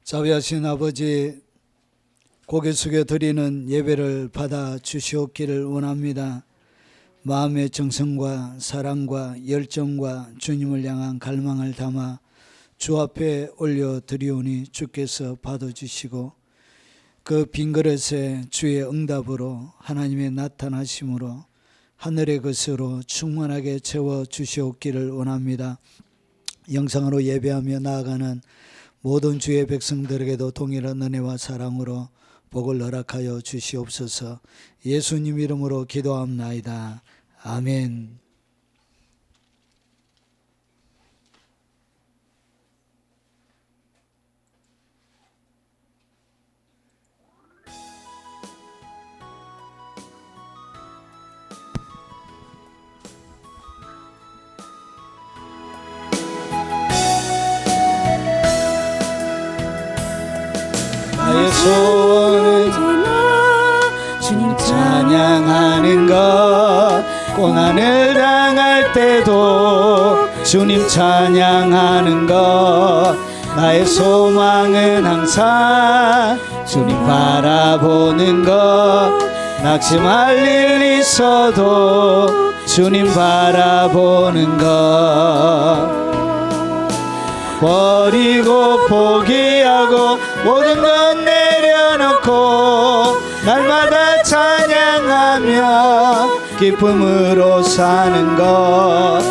자비하신 아버지, 고개 숙여 드리는 예배를 받아 주시옵기를 원합니다. 마음의 정성과 사랑과 열정과 주님을 향한 갈망을 담아 주 앞에 올려 드리오니 주께서 받아주시고 그 빈 그릇에 주의 응답으로 하나님의 나타나심으로 하늘의 것으로 충만하게 채워 주시옵기를 원합니다. 영상으로 예배하며 나아가는 모든 주의 백성들에게도 동일한 은혜와 사랑으로 복을 허락하여 주시옵소서. 예수님 이름으로 기도합나이다. 아멘. 나의 소원은 주님 찬양하는 것, 고난을 당할 때도 주님 찬양하는 것, 나의 소망은 항상 주님 바라보는 것, 낙심할 일 있어도 주님 바라보는 것, 버리고 포기하고 모든 것 내려놓고 날마다 찬양하며 기쁨으로 사는 것,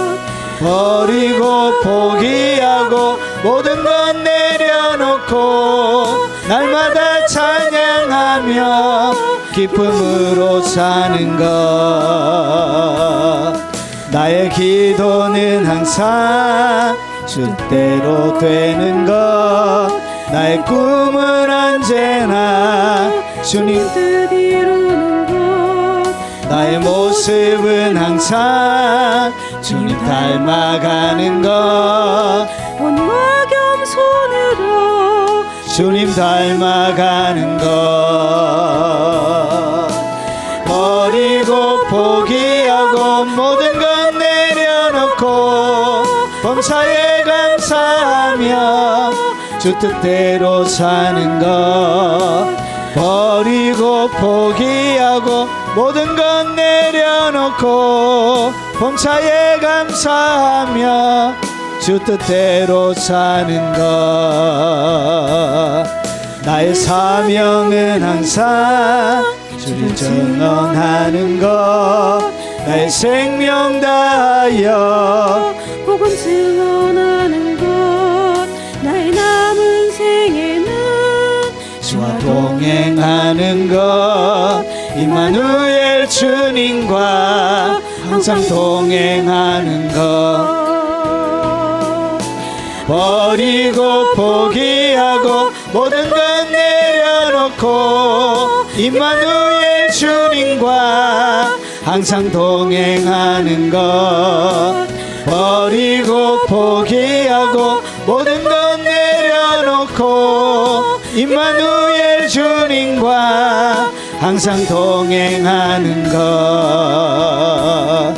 버리고 포기하고 모든 것 내려놓고 날마다 찬양하며 기쁨으로 사는 것, 나의 기도는 항상 주대로 되는 것, 나의 꿈은 언제나 주님 뜻 이루는 것, 나의 모습은 항상 주님 닮아가는 것, 온유와 겸손으로 주님 닮아가는 것, 버리고 포기하고 모든 것 내려놓고 범사에 감사하며 주 뜻대로 사는 것, 버리고 포기하고 모든 것 내려놓고 범사에 감사하며 주 뜻대로 사는 것, 나의 사명은 항상 주를 전언하는 것, 나의 생명 다하여 복음 증언하는 것, 나의 남은 생에는 주와 동행하는 것, 임마누엘 주님과 항상 동행하는 것, 버리고 포기하고 모든 것 내려놓고 임마누엘 주님과 항상 동행하는 것, 버리고 포기하고 모든 것 내려놓고 임마누엘 주님과 항상 동행하는 것,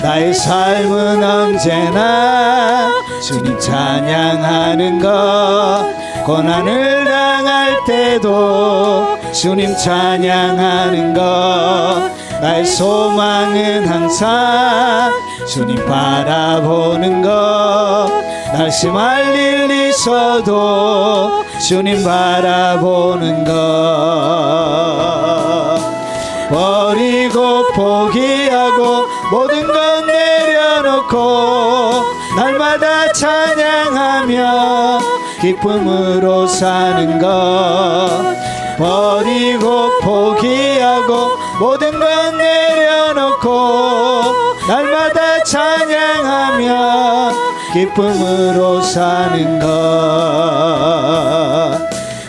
나의 삶은 언제나 주님 찬양하는 것, 고난을 당할 때도 주님 찬양하는 것, 나의 소망은 항상 주님 바라보는 것, 낙심할 일 있어도 주님 바라보는 것, 버리고 포기하고 모든 것 내려놓고 날마다 찬양하며 기쁨으로 사는 것, 버리고 포기하고 모든 것 내려놓고 날마다 찬양하며 기쁨으로 사는 것,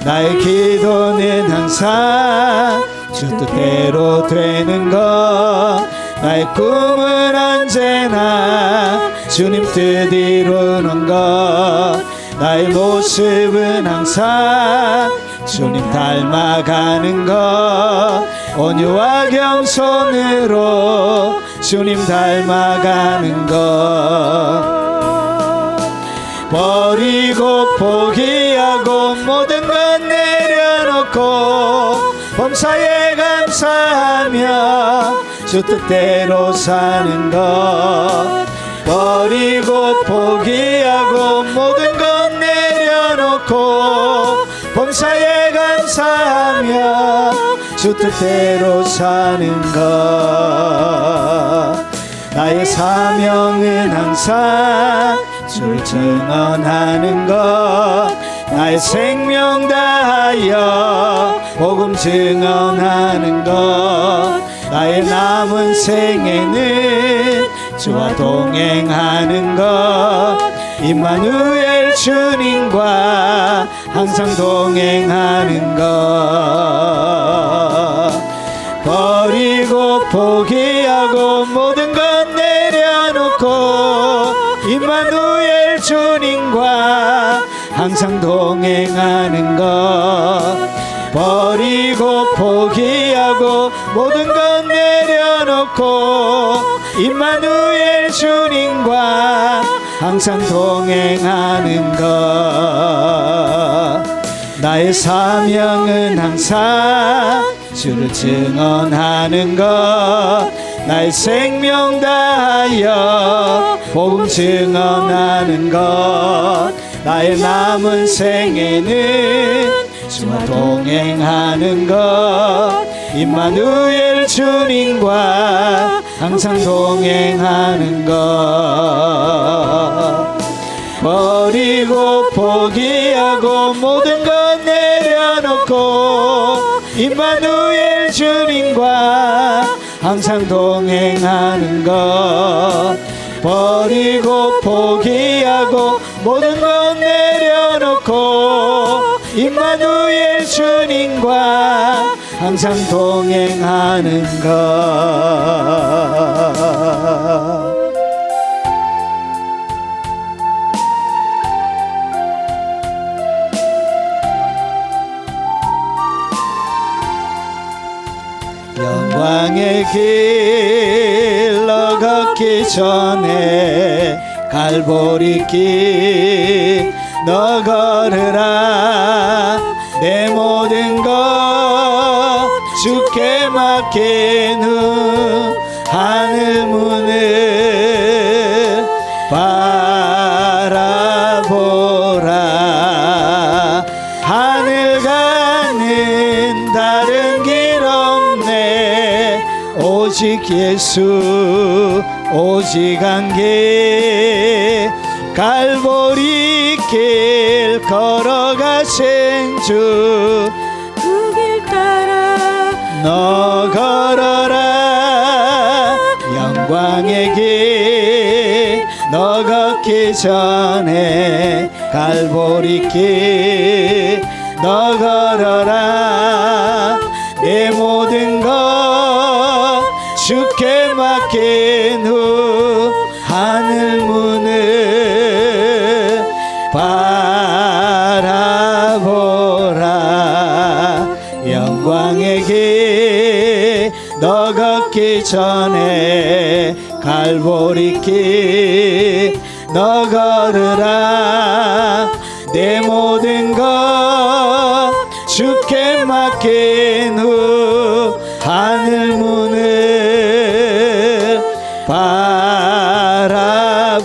나의 기도는 항상 주 뜻대로 되는 것, 나의 꿈은 언제나 주님 뜻 이루는 것, 나의 모습은 항상 주님 닮아가는 것, 온유와 겸손으로 주님 닮아가는 것, 버리고 포기하고 모든 것 범사에 감사하며 주 뜻대로 사는 것 버리고 포기하고 모든 것 내려놓고 범사에 감사하며 주 뜻대로 사는 것 나의 사명은 항상 주를 증언하는 것 나의 생명 다하여 복음 증언하는 것 나의 남은 생에는 주와 동행하는 것 임마누엘 주님과 항상 동행하는 것 버리고 포기하고 모든 것 내려놓고 임마누엘 주님과 항상 동행하는 것 버리고 포기하고 모든 것 내려놓고 임마누엘 주님과 항상 동행하는 것 나의 사명은 항상 주를 증언하는 것 나의 생명 다하여 복음 증언하는 것 나의 남은 생에는 주와 동행하는 것 임마누엘 주님과 항상 동행하는 것 버리고 포기하고 모든 것 내려놓고 임마누엘 주님과 항상 동행하는 것 버리고 포기하고 모든 것 내려놓고 임마누엘 주님과 항상 동행하는 것 영광의 길로 걷기 전에 갈보리 길 너 걸으라 내 모든 것 주께 맡긴 후 하늘 문을 바라보라 하늘 가는 다른 길 없네 오직 예수 오직 한 길 갈보리 길 걸어가신 주 그 길 따라 너 걸어라 영광의 길 너 걷기 전에 갈보리 길 너 걸어라 내 모든 것 주께 맡긴 후 하늘 문을 바라보라 영광의 길 너 걷기 전에 갈보리 길 너 걸으라 내 모든 것 주께 맡긴 후 하늘 문을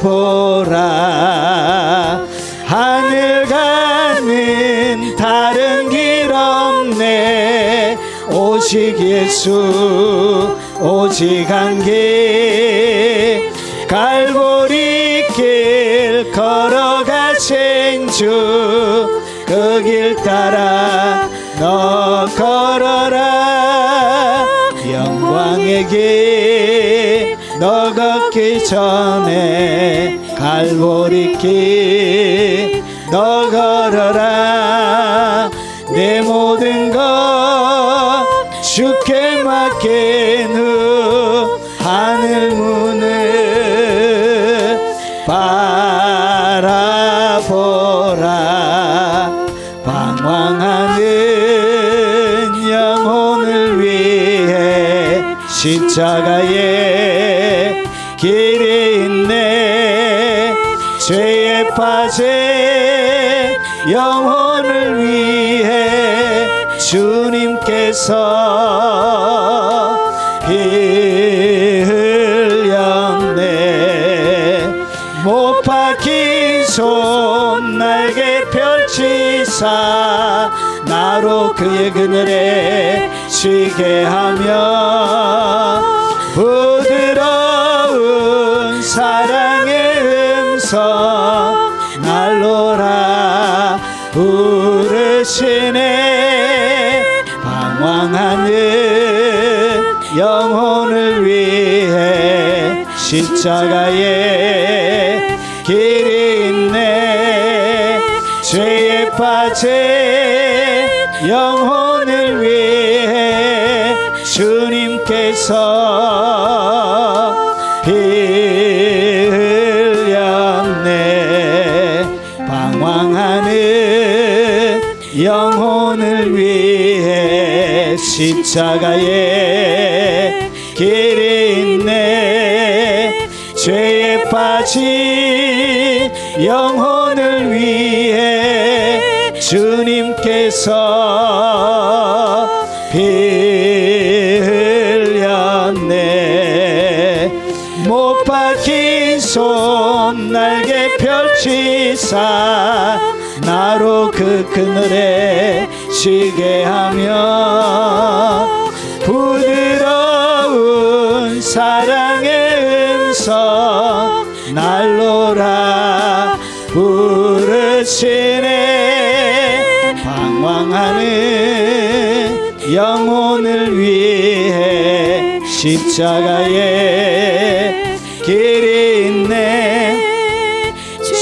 바라보라 하늘 가는 다른 길 없네 오직 예수 오직 한 길 갈보리 길 걸어가신 주 그 길 따라 너 걸어라 영광의 길 너 걷기 전에 갈보리 길 너 걸어라 내 모든 것 주께 맡긴 후 하늘 문을 바라보라 방황하는 영혼을 위해 십자가의 길이 있네 죄에 빠진 영혼을 위해 주님께 주님께서 피 흘렸네. 못 박힌 손 날개 펼치사 나로 그의 그늘에 쉬게 하며 부드러운 사랑의 음성 날로라 부르시네. 방황하는 영혼을 위해 십자가에 길이 있네. 죄에 빠진 영혼을 위해 주님께서 피 흘렸네. 방황하는 영혼을 위해 십자가에 길이 있네. 죄에 빠진 영혼을 위해 주님께서 피 흘렸네. 못 박힌 손 날개 펼치사 나로 그 그늘에 쉬게 하며 부드러운 사랑의 음성 날로라 부르시네. 방황하는 영혼을 위해 십자가에 길이 있네.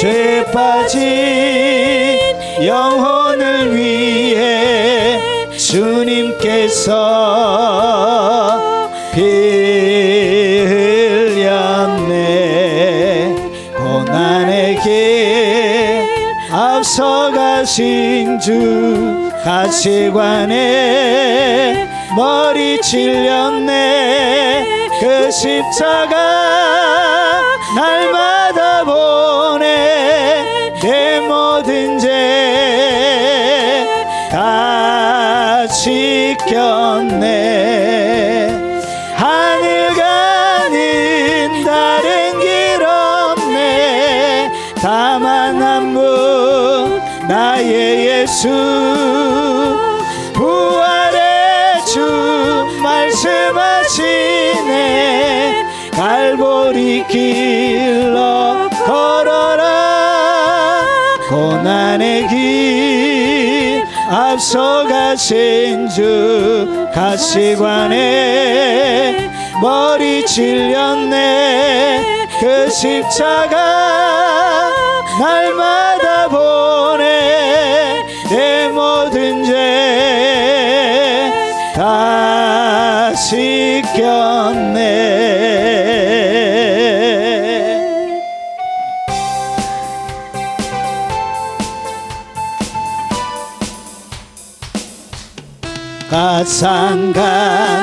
죄에 빠진 영혼을 위해 주님께서 피 흘렸네. 고난의 길 앞서가신 주 가시관에 머리 찔렸네. 그 십자가 날마다 보내 내 모든 죄 다 지켰네. 하늘 가는 다른 길 없네. 다만 한 분 나의 예수 부활의 주 말씀하시네. 갈보리 길로 걸어라. 고난의 길 앞서가신 주 가시관에 머리 찔렸네. 그 십자가 날마다 보내 내 모든 죄 다 씻겼네.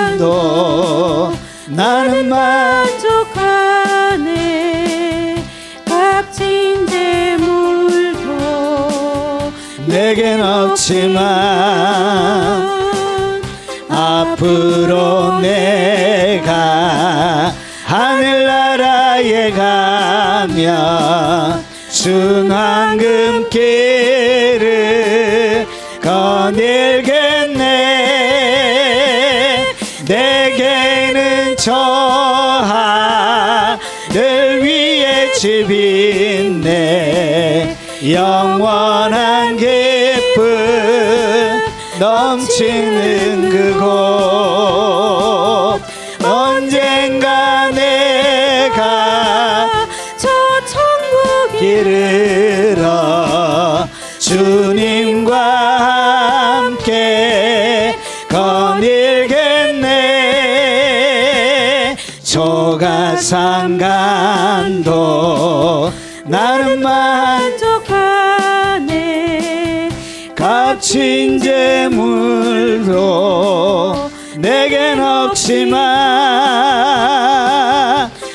가상간도 나는 만족하네. 값진 재물도 내겐 없지만 앞으로 내가 하늘나라에 가면 순환금길을 거닐겠네. 내게는 저 하늘 위에 집이 있네. 영원한 기쁨 넘치는 그곳. 언젠가 내가 저 천국 이르러 주님과 함께 거닐겠네. 조가상간도 나는 만족하네. 값진 재물도 내겐 없지만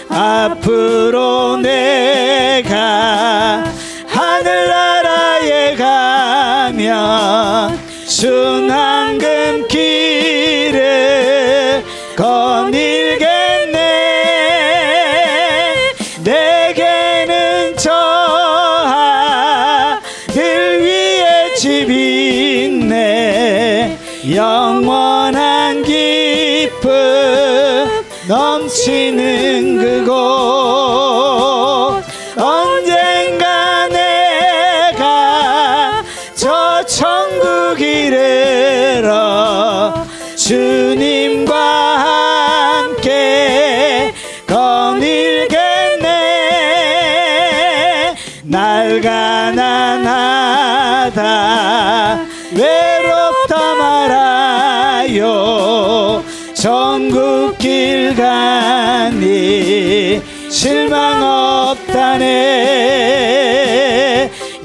앞으로 내가 하늘나라에 가면 순환금길 집 있네 영원한 기쁨 넘치는 그곳 언젠가 내가 저 천국 이르러 주님과 함께 거닐겠네 날 가난하다 외롭다 말아요 천국 길 가니 실망 없다네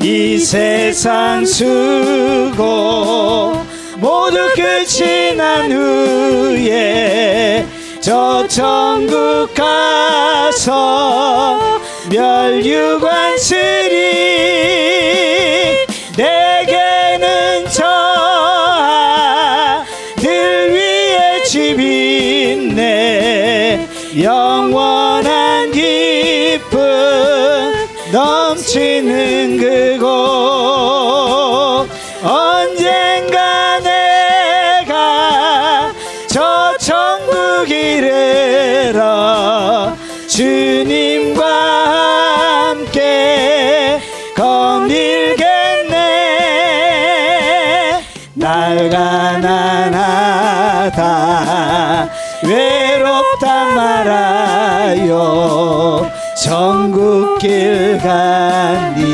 이 세상 수고 모두 끝이 난 후에 저 천국 가서 멸류관 쓰리 내게는 저 아들 위에 집 있네 영원한 기쁨 넘치는 그곳 언젠가 내가 저 천국 이르러 주님과 함께 거닐겠네 날 가난하다 외롭다 말아요 천국 길 가니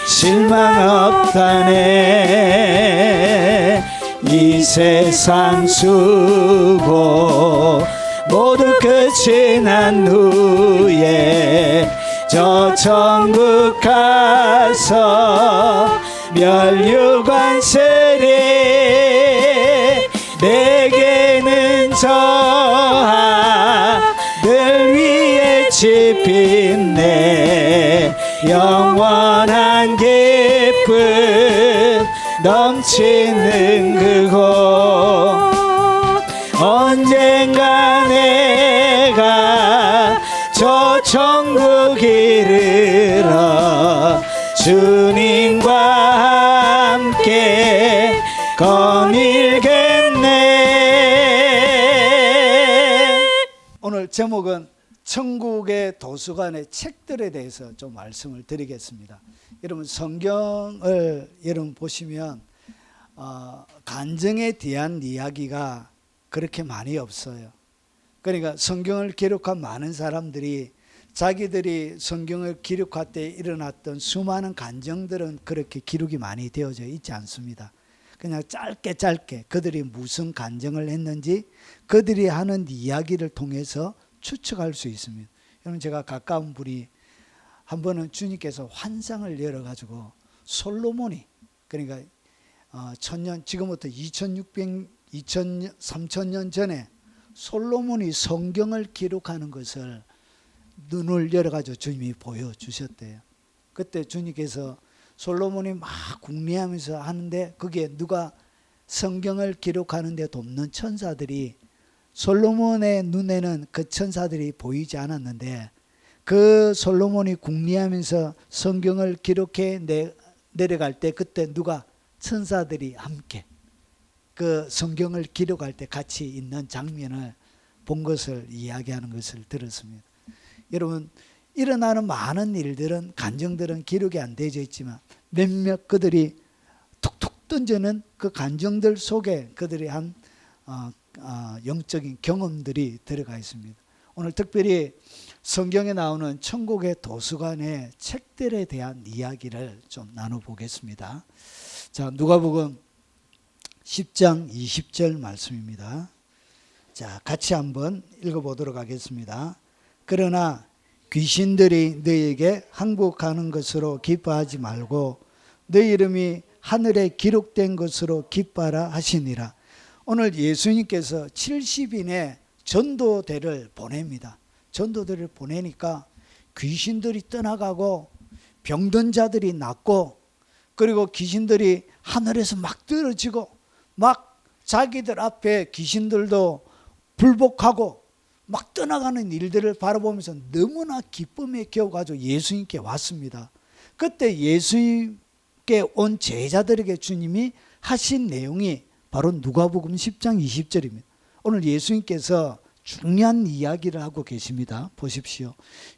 실망 없다네 이 세상 수고 모두 끝이 난 후에 저 천국 가서 멸류관 쓰리 내게는 저 아들 위에 집 있네 영원한 기쁨 넘치는 그곳 언젠가 내가 저 천국 이르러 주님과 함께 거닐겠네. 오늘 제목은 천국의 도서관의 책들에 대해서 좀 말씀을 드리겠습니다. 여러분 성경을 여러분 보시면 간증에 대한 이야기가 그렇게 많이 없어요. 그러니까 성경을 기록한 많은 사람들이 자기들이 성경을 기록할 때 일어났던 수많은 간증들은 그렇게 기록이 많이 되어져 있지 않습니다. 그냥 짧게 그들이 무슨 간증을 했는지 그들이 하는 이야기를 통해서 추측할 수 있습니다. 여러분 제가 가까운 분이 한 번은 주님께서 환상을 열어가지고 솔로몬이 그러니까 천년 지금부터 3,000년 전에 솔로몬이 성경을 기록하는 것을 눈을 열어가지고 주님이 보여주셨대요. 그때 주님께서 솔로몬이 막 궁리하면서 하는데 거기에 누가 성경을 기록하는데 돕는 천사들이 솔로몬의 눈에는 그 천사들이 보이지 않았는데 그 솔로몬이 궁리하면서 성경을 기록해 내려갈 때 그때 누가 천사들이 함께 그 성경을 기록할 때 같이 있는 장면을 본 것을 이야기하는 것을 들었습니다. 여러분 일어나는 많은 일들은 간증들은 기록이 안 되어 있지만 몇몇 그들이 툭툭 던지는 그 간증들 속에 그들이 한 영적인 경험들이 들어가 있습니다. 오늘 특별히 성경에 나오는 천국의 도서관의 책들에 대한 이야기를 좀 나눠보겠습니다. 자, 누가복음 10장 20절 말씀입니다. 자, 같이 한번 읽어보도록 하겠습니다. 그러나 귀신들이 너희에게 항복하는 것으로 기뻐하지 말고 너희 이름이 하늘에 기록된 것으로 기뻐하라 하시니라. 오늘 예수님께서 70인의 전도대를 보냅니다. 전도대를 보내니까 귀신들이 떠나가고 병든 자들이 낫고 그리고 귀신들이 하늘에서 막 떨어지고 막 자기들 앞에 귀신들도 불복하고 막 떠나가는 일들을 바라보면서 너무나 기쁨에 겨워가지고 예수님께 왔습니다. 그때 예수님 함께 온 제자들에게 주님이 하신 내용이 바로 누가복음 10장 20절입니다. 오늘 예수님께서 중요한 이야기를 하고 계십니다. 보십시오.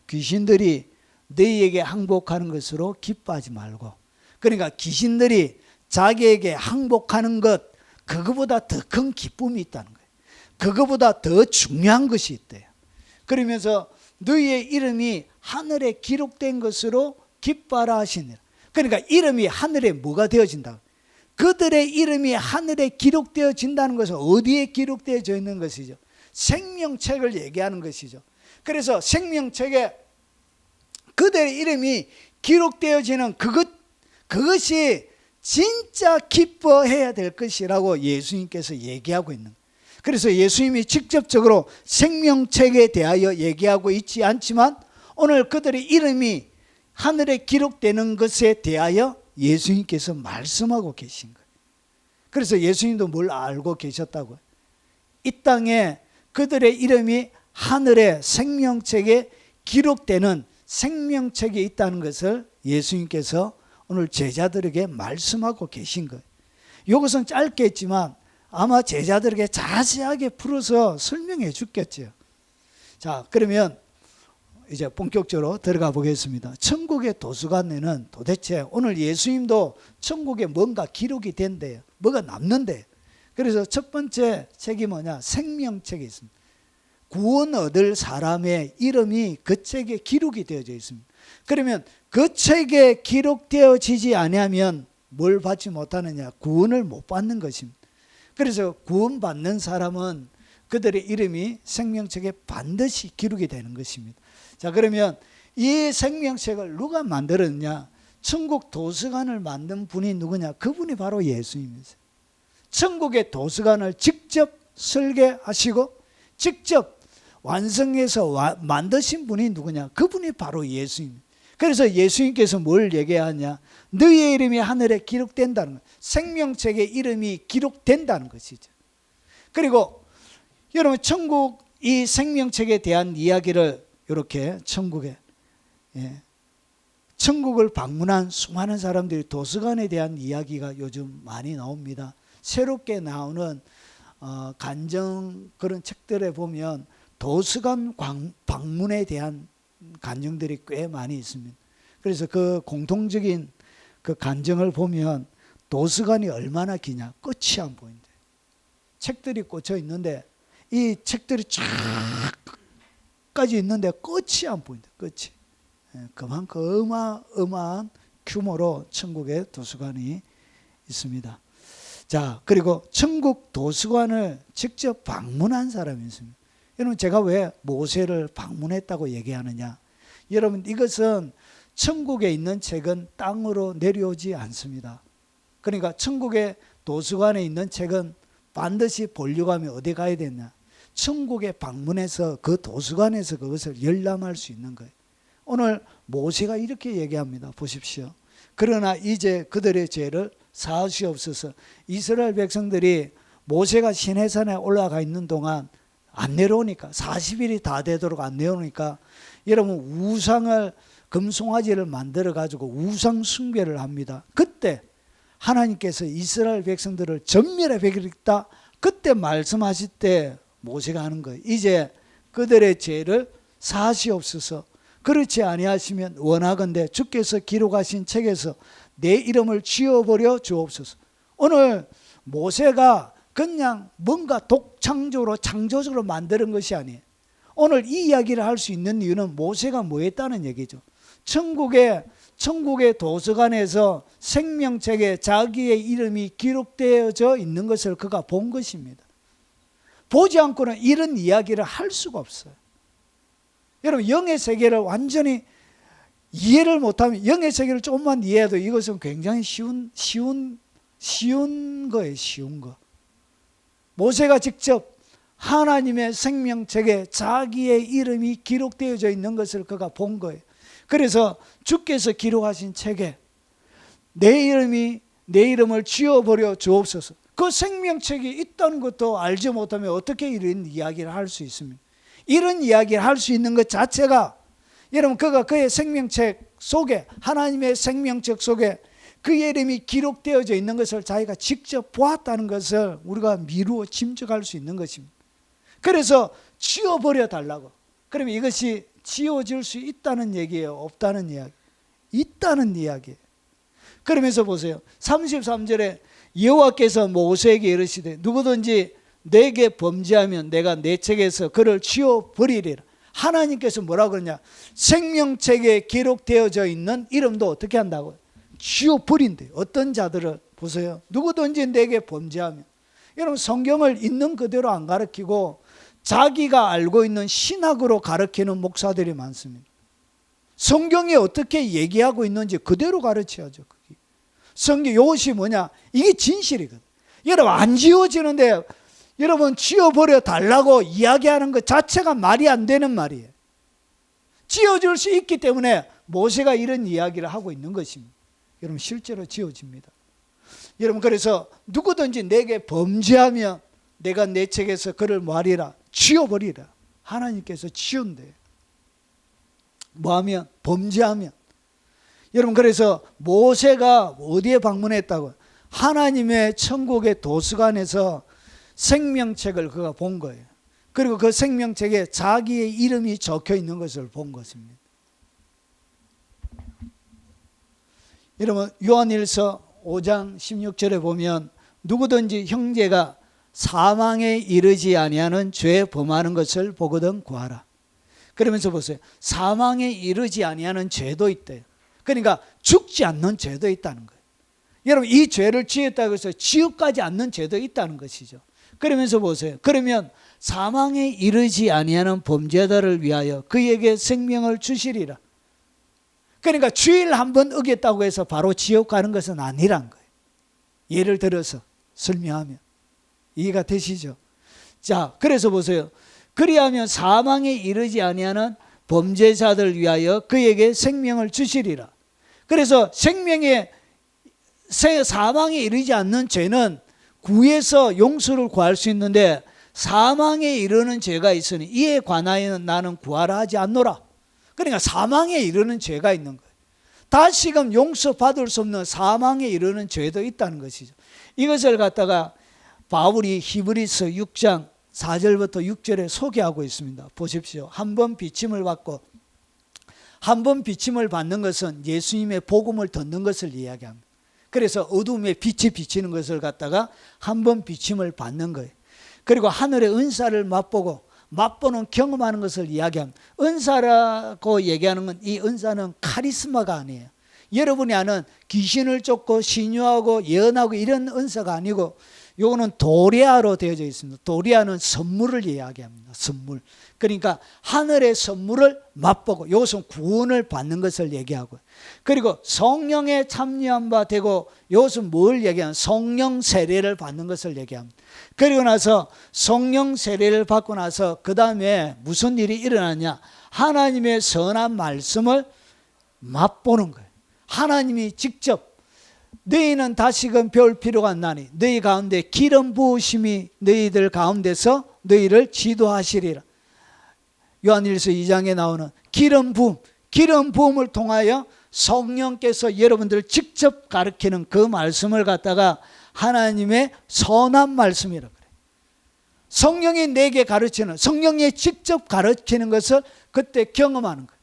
귀신들이 너희에게 항복하는 것으로 기뻐하지 말고, 그러니까 귀신들이 자기에게 항복하는 것, 그거보다 더 큰 기쁨이 있다는 거예요. 그거보다 더 중요한 것이 있대요. 그러면서 너희의 이름이 하늘에 기록된 것으로 기뻐하라 하시니라. 그러니까 이름이 하늘에 뭐가 되어진다? 그들의 이름이 하늘에 기록되어진다는 것은 어디에 기록되어져 있는 것이죠? 생명책을 얘기하는 것이죠. 그래서 생명책에 그들의 이름이 기록되어지는 그것이 진짜 기뻐해야 될 것이라고 예수님께서 얘기하고 있는 거예요. 그래서 예수님이 직접적으로 생명책에 대하여 얘기하고 있지 않지만 오늘 그들의 이름이 하늘에 기록되는 것에 대하여 예수님께서 말씀하고 계신 거예요. 그래서 예수님도 뭘 알고 계셨다고요? 이 땅에 그들의 이름이 하늘의 생명책에 기록되는 생명책에 있다는 것을 예수님께서 오늘 제자들에게 말씀하고 계신 거예요. 이것은 짧겠지만 아마 제자들에게 자세하게 풀어서 설명해 주겠죠. 자, 그러면 이제 본격적으로 들어가 보겠습니다. 천국의 도서관에는 도대체 오늘 예수님도 천국에 뭔가 기록이 된대요. 뭐가 남는데. 그래서 첫 번째 책이 뭐냐? 생명책이 있습니다. 구원 얻을 사람의 이름이 그 책에 기록이 되어져 있습니다. 그러면 그 책에 기록되어지지 아니하면 뭘 받지 못하느냐? 구원을 못 받는 것입니다. 그래서 구원받는 사람은 그들의 이름이 생명책에 반드시 기록이 되는 것입니다. 자, 그러면 이 생명책을 누가 만들었냐? 천국 도서관을 만든 분이 누구냐? 그분이 바로 예수님이세요. 천국의 도서관을 직접 설계하시고 직접 완성해서 만드신 분이 누구냐? 그분이 바로 예수님. 그래서 예수님께서 뭘 얘기하냐? 너희의 이름이 하늘에 기록된다는 것, 생명책에 이름이 기록된다는 것이죠. 그리고 여러분, 천국 이 생명책에 대한 이야기를 이렇게 천국을 방문한 수많은 사람들이 도서관에 대한 이야기가 요즘 많이 나옵니다. 새롭게 나오는 간증 그런 책들에 보면 도서관 방문에 대한 간증들이 꽤 많이 있습니다. 그래서 그 공통적인 그 간증을 보면 도서관이 얼마나 기냐? 끝이 안 보인대. 책들이 꽂혀 있는데 이 책들이 쫙까지 있는데 끝이 안 보인다. 끝이. 그만큼 어마어마한 규모로 천국의 도서관이 있습니다. 자, 그리고 천국 도서관을 직접 방문한 사람이 있습니다. 여러분, 제가 왜 모세를 방문했다고 얘기하느냐? 여러분, 이것은 천국에 있는 책은 땅으로 내려오지 않습니다. 그러니까 천국의 도서관에 있는 책은 반드시 보려고 하면 어디 가야 되냐? 천국에 방문해서 그 도서관에서 그것을 열람할 수 있는 거예요. 오늘 모세가 이렇게 얘기합니다. 보십시오. 그러나 이제 그들의 죄를 사하시옵소서. 이스라엘 백성들이 모세가 시내산에 올라가 있는 동안 안 내려오니까 40일이 다 되도록 안 내려오니까 여러분 우상을 금송아지를 만들어 가지고 우상 숭배를 합니다. 그때 하나님께서 이스라엘 백성들을 전멸해 버리겠다. 그때 말씀하실 때 모세가 하는 거예요. 이제 그들의 죄를 사하시옵소서. 그렇지 아니하시면 원하건대 주께서 기록하신 책에서 내 이름을 지워버려 주옵소서. 오늘 모세가 그냥 뭔가 독창적으로 창조적으로 만드는 것이 아니에요. 오늘 이 이야기를 할 수 있는 이유는 모세가 뭐 했다는 얘기죠. 천국의 도서관에서 생명책에 자기의 이름이 기록되어져 있는 것을 그가 본 것입니다. 보지 않고는 이런 이야기를 할 수가 없어요. 여러분, 영의 세계를 완전히 이해를 못하면, 영의 세계를 조금만 이해해도 이것은 굉장히 쉬운 거예요. 쉬운 거. 모세가 직접 하나님의 생명책에 자기의 이름이 기록되어져 있는 것을 그가 본 거예요. 그래서 주께서 기록하신 책에 내 이름을 지워버려 주옵소서. 그 생명책이 있다는 것도 알지 못하면 어떻게 이런 이야기를 할 수 있습니까? 이런 이야기를 할 수 있는 것 자체가 여러분 그가 그의 생명책 속에 하나님의 생명책 속에 그의 이름이 기록되어져 있는 것을 자기가 직접 보았다는 것을 우리가 미루어 짐작할 수 있는 것입니다. 그래서 지워버려 달라고. 그러면 이것이 지워질 수 있다는 얘기예요? 없다는 이야기? 있다는 이야기예요. 그러면서 보세요. 33절에 여호와께서 모세에게 이르시되 누구든지 내게 범죄하면 내가 내 책에서 그를 지워버리리라. 하나님께서 뭐라고 그러냐? 생명책에 기록되어져 있는 이름도 어떻게 한다고요? 지워버린대요. 어떤 자들을 보세요. 누구든지 내게 범죄하면. 여러분 성경을 있는 그대로 안 가르치고 자기가 알고 있는 신학으로 가르치는 목사들이 많습니다. 성경이 어떻게 얘기하고 있는지 그대로 가르쳐야죠. 성경 이것이 뭐냐? 이게 진실이거든. 여러분 안 지워지는데 여러분 지워버려 달라고 이야기하는 것 자체가 말이 안 되는 말이에요. 지워질 수 있기 때문에 모세가 이런 이야기를 하고 있는 것입니다. 여러분 실제로 지워집니다. 여러분 그래서 누구든지 내게 범죄하면 내가 내 책에서 그를 뭐하리라? 지워버리라. 하나님께서 지운대요. 뭐하면? 범죄하면. 여러분 그래서 모세가 어디에 방문했다고? 하나님의 천국의 도서관에서 생명책을 그가 본 거예요. 그리고 그 생명책에 자기의 이름이 적혀 있는 것을 본 것입니다. 여러분 요한일서 5장 16절에 보면 누구든지 형제가 사망에 이르지 아니하는 죄 범하는 것을 보거든 구하라. 그러면서 보세요. 사망에 이르지 아니하는 죄도 있대요. 그러니까 죽지 않는 죄도 있다는 거예요. 여러분 이 죄를 지었다고 해서 지옥까지 않는 죄도 있다는 것이죠. 그러면서 보세요. 그러면 사망에 이르지 아니하는 범죄자를 위하여 그에게 생명을 주시리라. 그러니까 주일 한 번 어겼다고 해서 바로 지옥 가는 것은 아니란 거예요. 예를 들어서 설명하면 이해가 되시죠? 자, 그래서 보세요. 그리하면 사망에 이르지 아니하는 범죄자들 위하여 그에게 생명을 주시리라. 그래서 사망에 이르지 않는 죄는 구해서 용서를 구할 수 있는데 사망에 이르는 죄가 있으니 이에 관하여는 나는 구하라 하지 않노라. 그러니까 사망에 이르는 죄가 있는 거예요. 다시금 용서받을 수 없는 사망에 이르는 죄도 있다는 것이죠. 이것을 갖다가 바울이 히브리서 6장 4절부터 6절에 소개하고 있습니다. 보십시오. 한 번 비침을 받고 한 번 비침을 받는 것은 예수님의 복음을 듣는 것을 이야기합니다. 그래서 어둠에 빛이 비치는 것을 갖다가 한 번 비침을 받는 거예요. 그리고 하늘의 은사를 맛보는 경험하는 것을 이야기합니다. 은사라고 얘기하는 건 이 은사는 카리스마가 아니에요. 여러분이 아는 귀신을 쫓고 신유하고 예언하고 이런 은사가 아니고 요거는 도리아로 되어져 있습니다. 도리아는 선물을 이야기합니다. 선물. 그러니까 하늘의 선물을 맛보고 이것은 구원을 받는 것을 얘기하고 그리고 성령에 참여한 바 되고 이것은 뭘 얘기하면 성령 세례를 받는 것을 얘기합니다. 그리고 나서 성령 세례를 받고 나서 그 다음에 무슨 일이 일어나냐? 하나님의 선한 말씀을 맛보는 거예요. 하나님이 직접 너희는 다시금 배울 필요가 없나니 너희 가운데 기름 부으심이 너희들 가운데서 너희를 지도하시리라. 요한일서 2장에 나오는 기름 부음을 통하여 성령께서 여러분들을 직접 가르치는 그 말씀을 갖다가 하나님의 선한 말씀이라고 그래요. 성령이 내게 가르치는, 성령이 직접 가르치는 것을 그때 경험하는 거예요.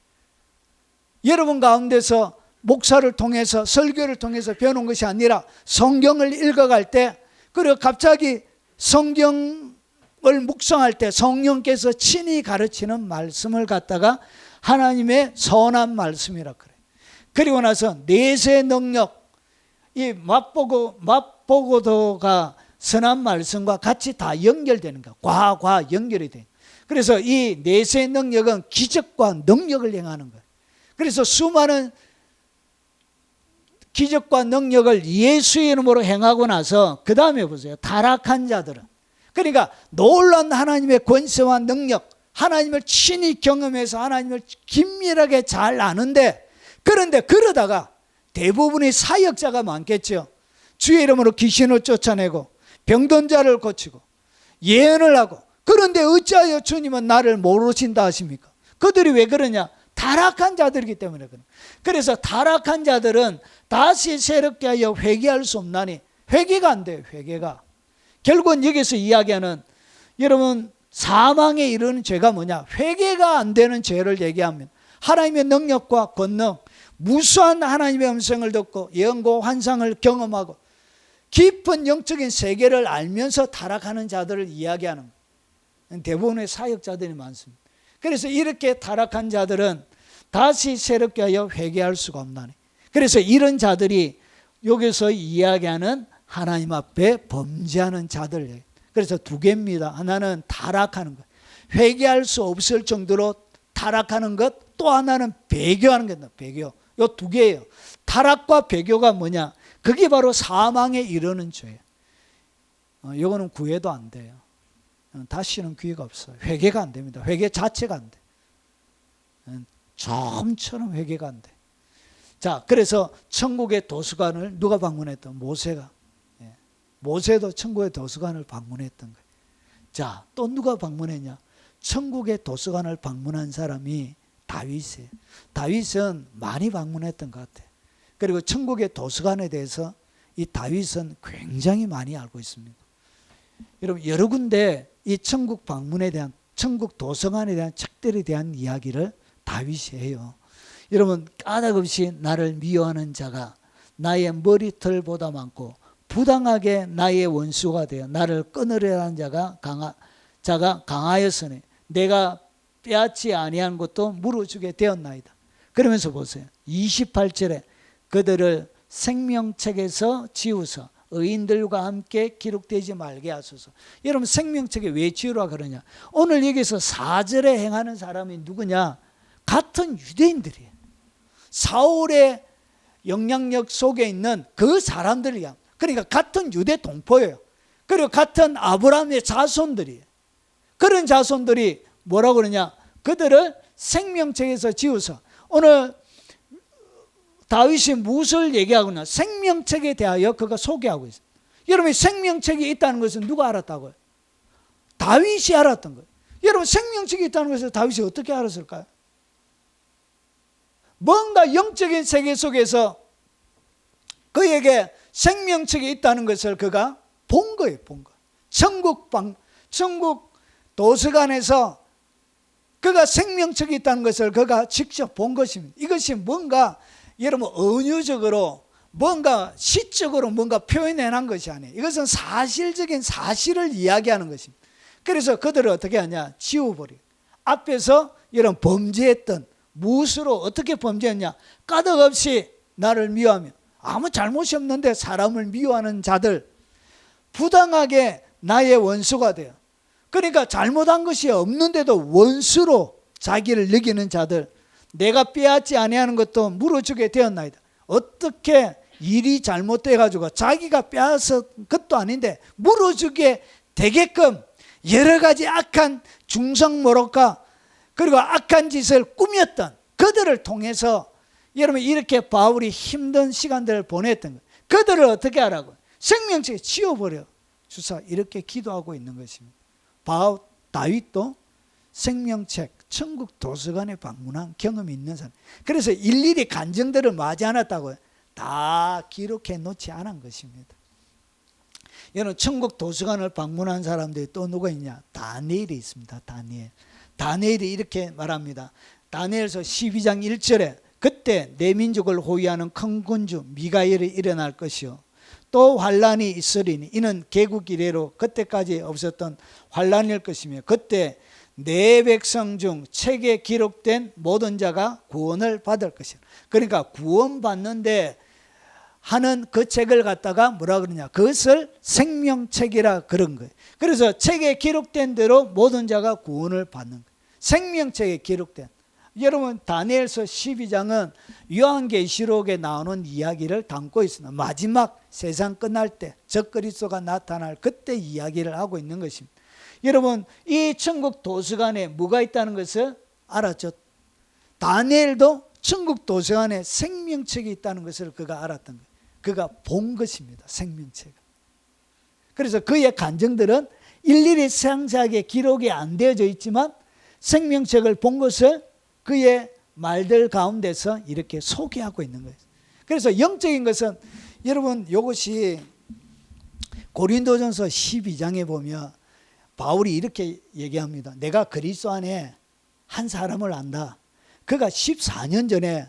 여러분 가운데서 목사를 통해서 설교를 통해서 배우는 것이 아니라 성경을 읽어갈 때 그리고 갑자기 성경을 묵상할 때 성령께서 친히 가르치는 말씀을 갖다가 하나님의 선한 말씀이라고 그래요. 그리고 나서 내세 능력, 이 맛보고도가 선한 말씀과 같이 다 연결되는 거야. 과 연결이 돼. 그래서 이 내세 능력은 기적과 능력을 행하는 거예요. 그래서 수많은 기적과 능력을 예수의 이름으로 행하고 나서 그 다음에 보세요. 타락한 자들은 그러니까 놀라운 하나님의 권세와 능력, 하나님을 친히 경험해서 하나님을 긴밀하게 잘 아는데 그런데 그러다가 대부분의 사역자가 많겠죠. 주의 이름으로 귀신을 쫓아내고 병든 자를 고치고 예언을 하고 그런데 어찌하여 주님은 나를 모르신다 하십니까? 그들이 왜 그러냐? 타락한 자들이기 때문에 그래요. 그래서 타락한 자들은 다시 새롭게 하여 회개할 수 없나니. 회개가 안 돼요. 회개가. 결국은 여기서 이야기하는 여러분 사망에 이르는 죄가 뭐냐? 회개가 안 되는 죄를 얘기하면 하나님의 능력과 권능, 무수한 하나님의 음성을 듣고 예언과 환상을 경험하고 깊은 영적인 세계를 알면서 타락하는 자들을 이야기하는 거예요. 대부분의 사역자들이 많습니다. 그래서 이렇게 타락한 자들은 다시 새롭게 하여 회개할 수가 없나니. 그래서 이런 자들이 여기서 이야기하는 하나님 앞에 범죄하는 자들. 그래서 두 개입니다. 하나는 타락하는 것, 회개할 수 없을 정도로 타락하는 것. 또 하나는 배교하는 겁니다. 배교. 요 두 개예요. 타락과 배교가 뭐냐? 그게 바로 사망에 이르는 죄예요. 요거는 구해도 안 돼요. 다시는 기회가 없어요. 회개가 안 됩니다. 회개 자체가 안 돼. 좀처럼 회개가 안 돼. 자, 그래서 천국의 도서관을 누가 방문했다? 모세가. 모세도 천국의 도서관을 방문했던 거예요. 자, 또 누가 방문했냐? 천국의 도서관을 방문한 사람이 다윗이에요. 다윗은 많이 방문했던 것 같아요. 그리고 천국의 도서관에 대해서 이 다윗은 굉장히 많이 알고 있습니다. 여러분, 여러 군데 이 천국 방문에 대한, 천국 도서관에 대한 책들에 대한 이야기를 다윗이 해요. 여러분, 까닭없이 나를 미워하는 자가 나의 머리털보다 많고 부당하게 나의 원수가 되어 나를 끊으려 하는 자가 강하였으니 내가 빼앗지 아니한 것도 물어주게 되었나이다. 그러면서 보세요. 28절에 그들을 생명책에서 지우서 의인들과 함께 기록되지 말게 하소서. 여러분, 생명책에 왜 지우라 그러냐? 오늘 여기서 4절에 행하는 사람이 누구냐? 같은 유대인들이에요. 사울의 영향력 속에 있는 그 사람들이야. 그러니까 같은 유대 동포예요. 그리고 같은 아브라함의 자손들이에요. 그런 자손들이 뭐라고 그러냐? 그들을 생명책에서 지우서. 오늘 다윗이 무엇을 얘기하거나 생명책에 대하여 그가 소개하고 있어요. 여러분, 생명책이 있다는 것은 누가 알았다고요? 다윗이 알았던 거예요. 여러분, 생명책이 있다는 것을 다윗이 어떻게 알았을까요? 뭔가 영적인 세계 속에서 그에게 생명책이 있다는 것을 그가 본 거예요. 본 거. 천국 도서관에서 그가 생명책이 있다는 것을 그가 직접 본 것입니다. 이것이 뭔가 여러분 은유적으로 뭔가 시적으로 뭔가 표현해낸 것이 아니에요. 이것은 사실적인 사실을 이야기하는 것입니다. 그래서 그들을 어떻게 하냐? 지워버리고. 앞에서 이런 범죄했던 무엇으로 어떻게 범죄했냐? 까닭없이 나를 미워하며 아무 잘못이 없는데 사람을 미워하는 자들, 부당하게 나의 원수가 돼요. 그러니까 잘못한 것이 없는데도 원수로 자기를 여기는 자들, 내가 빼앗지 아니하는 것도 물어주게 되었나이다. 어떻게 일이 잘못돼 가지고 자기가 빼앗은 것도 아닌데 물어주게 되게끔 여러 가지 악한 중성모략과 그리고 악한 짓을 꾸몄던 그들을 통해서 여러분 이렇게 바울이 힘든 시간들을 보냈던 거예요. 그들을 어떻게 하라고? 생명책에 지워버려 주사 이렇게 기도하고 있는 것입니다. 다윗도 생명책 천국 도서관에 방문한 경험이 있는 사람. 그래서 일일이 간증들을 맞이 않았다고요. 다 기록해 놓지 않은 것입니다. 여러분, 천국 도서관을 방문한 사람들이 또 누가 있냐? 다니엘이 있습니다. 다니엘이 이렇게 말합니다. 다니엘서 12장 1절에 그때 내 민족을 호위하는 큰 군주 미가엘이 일어날 것이요 또 환란이 있으리니 이는 개국 이래로 그때까지 없었던 환란일 것이며 그때 내 백성 중 책에 기록된 모든 자가 구원을 받을 것이라. 그러니까 구원받는데 하는 그 책을 갖다가 뭐라 그러냐? 그것을 생명책이라 그런 거예요. 그래서 책에 기록된 대로 모든 자가 구원을 받는 거예요. 생명책에 기록된. 여러분, 다니엘서 12장은 요한계시록에 나오는 이야기를 담고 있습니다. 마지막 세상 끝날 때 적그리스도가 나타날 그때 이야기를 하고 있는 것입니다. 여러분, 이 천국 도서관에 뭐가 있다는 것을 알았죠. 다니엘도 천국 도서관에 생명책이 있다는 것을 그가 알았던 거예요. 그가 본 것입니다. 생명책. 그래서 그의 간증들은 일일이 상세하게 기록이 안 되어져 있지만 생명책을 본 것을 그의 말들 가운데서 이렇게 소개하고 있는 거예요. 그래서 영적인 것은 여러분 이것이 고린도전서 12장에 보면 바울이 이렇게 얘기합니다. 내가 그리스도 안에 한 사람을 안다. 그가 14년 전에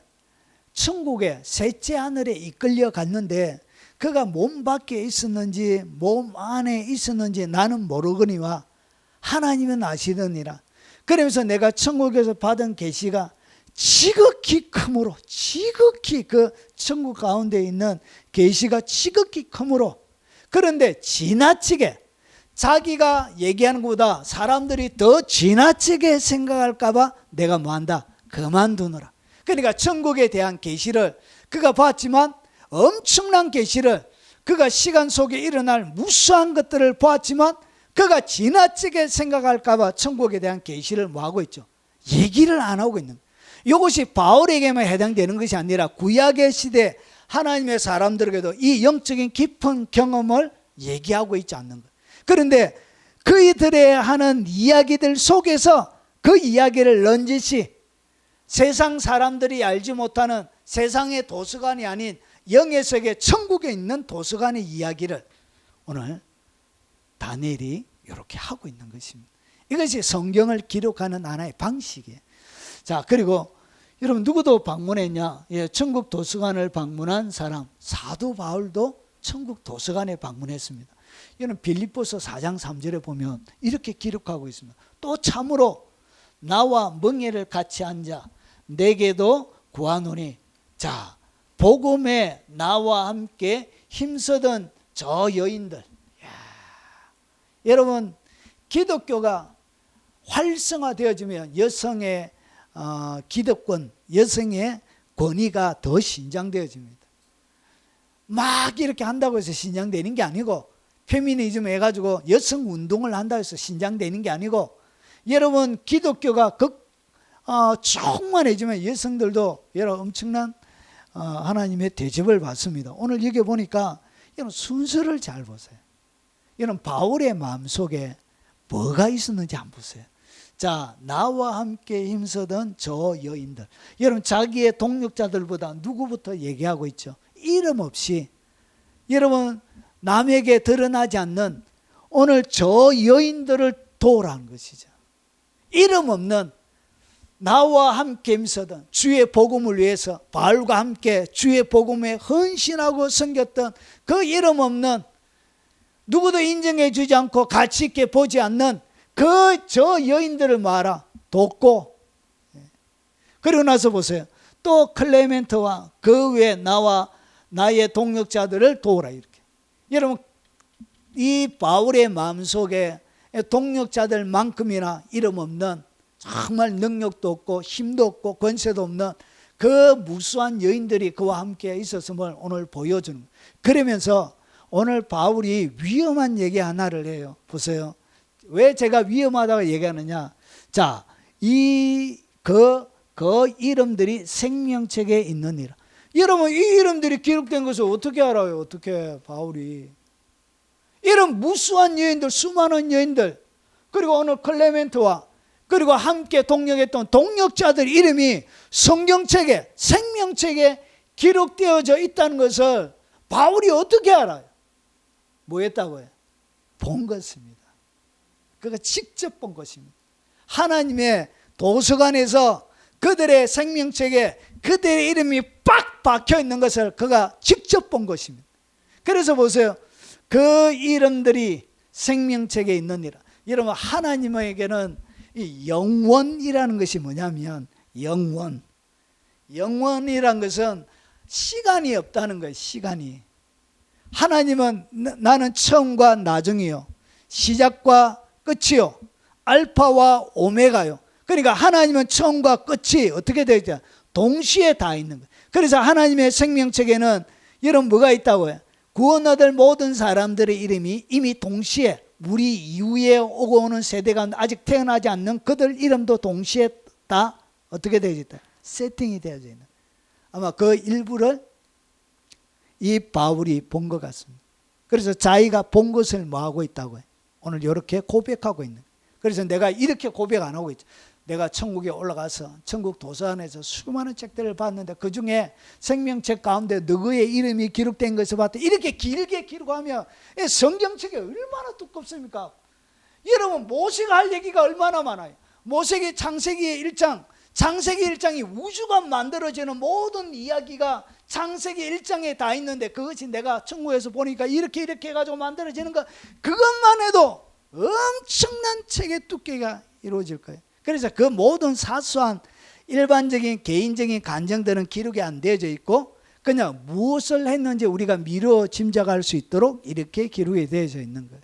천국의 셋째 하늘에 이끌려 갔는데 그가 몸 밖에 있었는지 몸 안에 있었는지 나는 모르거니와 하나님은 아시느니라. 그러면서 내가 천국에서 받은 계시가 지극히 크므로, 지극히 그 천국 가운데 있는 계시가 지극히 크므로, 그런데 지나치게 자기가 얘기하는 것보다 사람들이 더 지나치게 생각할까 봐 내가 뭐한다? 그만두느라. 그러니까 천국에 대한 계시를 그가 봤지만 엄청난 계시를, 그가 시간 속에 일어날 무수한 것들을 보았지만 그가 지나치게 생각할까 봐 천국에 대한 계시를 뭐하고 있죠? 얘기를 안 하고 있는 거예요. 이것이 바울에게만 해당되는 것이 아니라 구약의 시대 하나님의 사람들에게도 이 영적인 깊은 경험을 얘기하고 있지 않는 거예요. 그런데 그들의 하는 이야기들 속에서 그 이야기를 넌지시 세상 사람들이 알지 못하는 세상의 도서관이 아닌 영의 세계 천국에 있는 도서관의 이야기를 오늘 다니엘이 이렇게 하고 있는 것입니다. 이것이 성경을 기록하는 하나의 방식이에요. 자, 그리고 여러분 누구도 방문했냐? 예, 천국 도서관을 방문한 사람, 사도 바울도 천국 도서관에 방문했습니다. 이는 빌립보서 4장 3절에 보면 이렇게 기록하고 있습니다. 또 참으로 나와 멍에를 같이 앉아 내게도 구하노니, 자, 복음에 나와 함께 힘쓰던 저 여인들. 여러분, 기독교가 활성화되어지면 여성의 기득권, 여성의 권위가 더 신장되어집니다. 막 이렇게 한다고 해서 신장되는 게 아니고, 페미니즘 해가지고 여성 운동을 한다고 해서 신장되는 게 아니고, 여러분 기독교가 충만해지면 여성들도 여러분 엄청난 하나님의 대접을 받습니다. 오늘 여기 보니까 여러분 순서를 잘 보세요. 여러분 바울의 마음속에 뭐가 있었는지 한번 보세요. 자, 나와 함께 힘쓰던 저 여인들. 여러분 자기의 동력자들보다 누구부터 얘기하고 있죠? 이름 없이 여러분 남에게 드러나지 않는 오늘 저 여인들을 도우라는 것이죠. 이름 없는 나와 함께 힘쓰던 주의 복음을 위해서 바울과 함께 주의 복음에 헌신하고 섬겼던 그 이름 없는, 누구도 인정해 주지 않고 가치 있게 보지 않는 그 저 여인들을 말아 돕고, 그리고 나서 보세요. 또 클레멘트와 그 외에 나와 나의 동력자들을 도우라. 이렇게. 여러분 이 바울의 마음속에 동력자들만큼이나 이름 없는, 정말 능력도 없고 힘도 없고 권세도 없는 그 무수한 여인들이 그와 함께 있었음을 오늘 보여주는 거예요. 그러면서 오늘 바울이 위험한 얘기 하나를 해요. 보세요. 왜 제가 위험하다고 얘기하느냐? 자, 그 이름들이 생명책에 있느니라. 여러분 이 이름들이 기록된 것을 어떻게 알아요? 어떻게 바울이? 이런 무수한 여인들, 수많은 여인들, 그리고 오늘 클레멘트와 그리고 함께 동력했던 동력자들 이름이 성경책에, 생명책에 기록되어져 있다는 것을 바울이 어떻게 알아요? 뭐 했다고요? 본 것입니다. 그가 직접 본 것입니다. 하나님의 도서관에서 그들의 생명책에 그들의 이름이 빡 박혀 있는 것을 그가 직접 본 것입니다. 그래서 보세요. 그 이름들이 생명책에 있느니라. 여러분 하나님에게는 이 영원이라는 것이 뭐냐면, 영원이란 것은 시간이 없다는 거예요. 시간이. 하나님은 나는 처음과 나중이요, 시작과 끝이요, 알파와 오메가요. 그러니까 하나님은 처음과 끝이 어떻게 되어 있냐? 동시에 다 있는 거예요. 그래서 하나님의 생명책에는 여러분 뭐가 있다고요? 구원 얻을 모든 사람들의 이름이 이미 동시에, 우리 이후에 오고 오는 세대가 아직 태어나지 않는 그들 이름도 동시에 다 어떻게 되어 있다? 세팅이 되어져 있는. 아마 그 일부를 이 바울이 본 것 같습니다. 그래서 자기가 본 것을 뭐 하고 있다고 해요? 오늘 이렇게 고백하고 있는. 그래서 내가 이렇게 고백 안 하고 있죠. 내가 천국에 올라가서 천국 도서관에서 수많은 책들을 봤는데 그 중에 생명책 가운데 너의 이름이 기록된 것을 봤더니 이렇게 길게 기록하면 성경책이 얼마나 두껍습니까? 여러분 모세가 할 얘기가 얼마나 많아요. 모세기 창세기 1장, 창세기 1장이 우주가 만들어지는 모든 이야기가 창세기 1장에 다 있는데 그것이 내가 천국에서 보니까 이렇게 해가지고 만들어지는 거, 그것만 해도 엄청난 책의 두께가 이루어질 거예요. 그래서 그 모든 사소한 일반적인 개인적인 감정들은 기록이 안 되어져 있고 그냥 무엇을 했는지 우리가 미루어 짐작할 수 있도록 이렇게 기록이 되어져 있는 거예요.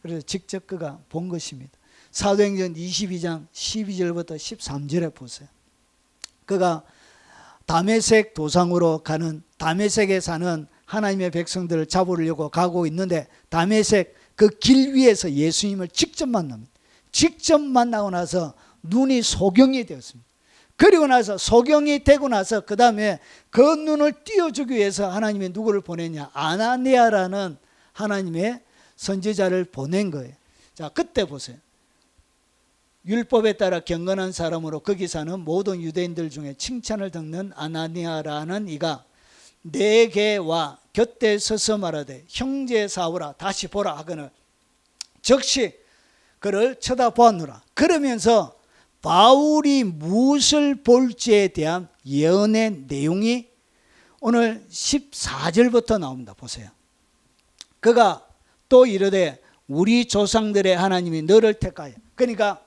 그래서 직접 그가 본 것입니다. 사도행전 22장 12절부터 13절에 보세요. 그가 다메섹 도상으로 가는, 다메섹에 사는 하나님의 백성들을 잡으려고 가고 있는데 다메섹 그 길 위에서 예수님을 직접 만납니다. 직접 만나고 나서 눈이 소경이 되었습니다. 그리고 나서 소경이 되고 나서 그 다음에 그 눈을 띄워주기 위해서 하나님이 누구를 보냈냐? 아나니아라는 하나님의 선지자를 보낸 거예요. 자, 그때 보세요. 율법에 따라 경건한 사람으로 거기 사는 모든 유대인들 중에 칭찬을 듣는 아나니아라는 이가 내게 와 곁에 서서 말하되 형제 사울아 다시 보라 하거늘 즉시 그를 쳐다보았노라. 그러면서 바울이 무엇을 볼지에 대한 예언의 내용이 오늘 14절부터 나옵니다. 보세요. 그가 또 이르되 우리 조상들의 하나님이 너를 택하여, 그러니까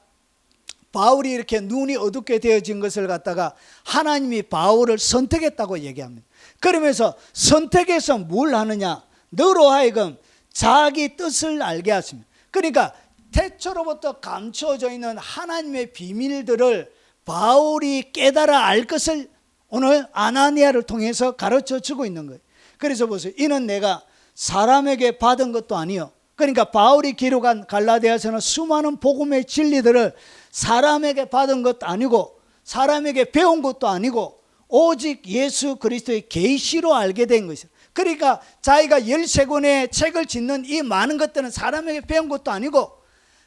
바울이 이렇게 눈이 어둡게 되어진 것을 갖다가 하나님이 바울을 선택했다고 얘기합니다. 그러면서 선택해서 뭘 하느냐? 너로 하여금 자기 뜻을 알게 하십니다. 그러니까 태초로부터 감춰져 있는 하나님의 비밀들을 바울이 깨달아 알 것을 오늘 아나니아를 통해서 가르쳐 주고 있는 거예요. 그래서 보세요. 이는 내가 사람에게 받은 것도 아니요. 그러니까 바울이 기록한 갈라디아서는 수많은 복음의 진리들을 사람에게 받은 것도 아니고 사람에게 배운 것도 아니고 오직 예수 그리스도의 계시로 알게 된 것이에요. 그러니까 자기가 13권의 책을 짓는 이 많은 것들은 사람에게 배운 것도 아니고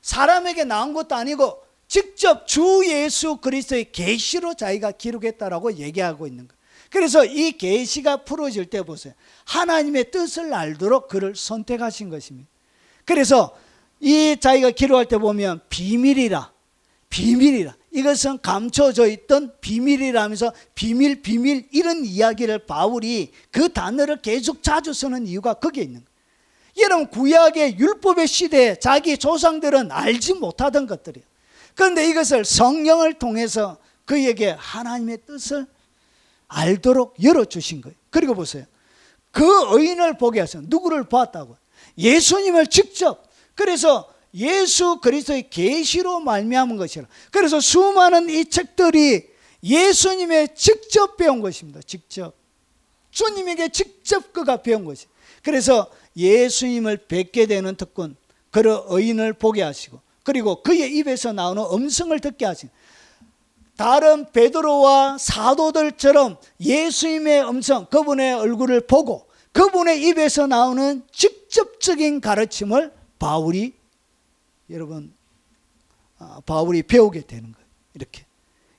사람에게 나온 것도 아니고 직접 주 예수 그리스도의 계시로 자기가 기록했다라고 얘기하고 있는 거예요. 그래서 이 계시가 풀어질 때 보세요. 하나님의 뜻을 알도록 그를 선택하신 것입니다. 그래서 이 자기가 기록할 때 보면 비밀이라 이것은 감춰져 있던 비밀이라면서 비밀 이런 이야기를 바울이 그 단어를 계속 자주 쓰는 이유가 거기에 있는 거예요. 여러분 구약의 율법의 시대에 자기 조상들은 알지 못하던 것들이에요. 그런데 이것을 성령을 통해서 그에게 하나님의 뜻을 알도록 열어주신 거예요. 그리고 보세요. 그 의인을 보게 하세요. 누구를 보았다고요? 예수님을 직접. 그래서 예수 그리스도의 계시로 말미암은 것이라. 그래서 수많은 이 책들이 예수님의 직접 배운 것입니다. 직접 주님에게 직접 그가 배운 것이. 그래서 예수님을 뵙게 되는 특권, 그를 의인을 보게 하시고 그리고 그의 입에서 나오는 음성을 듣게 하시고 다른 베드로와 사도들처럼 예수님의 음성, 그분의 얼굴을 보고 그분의 입에서 나오는 직접적인 가르침을 바울이 배우게 되는 거예요. 이렇게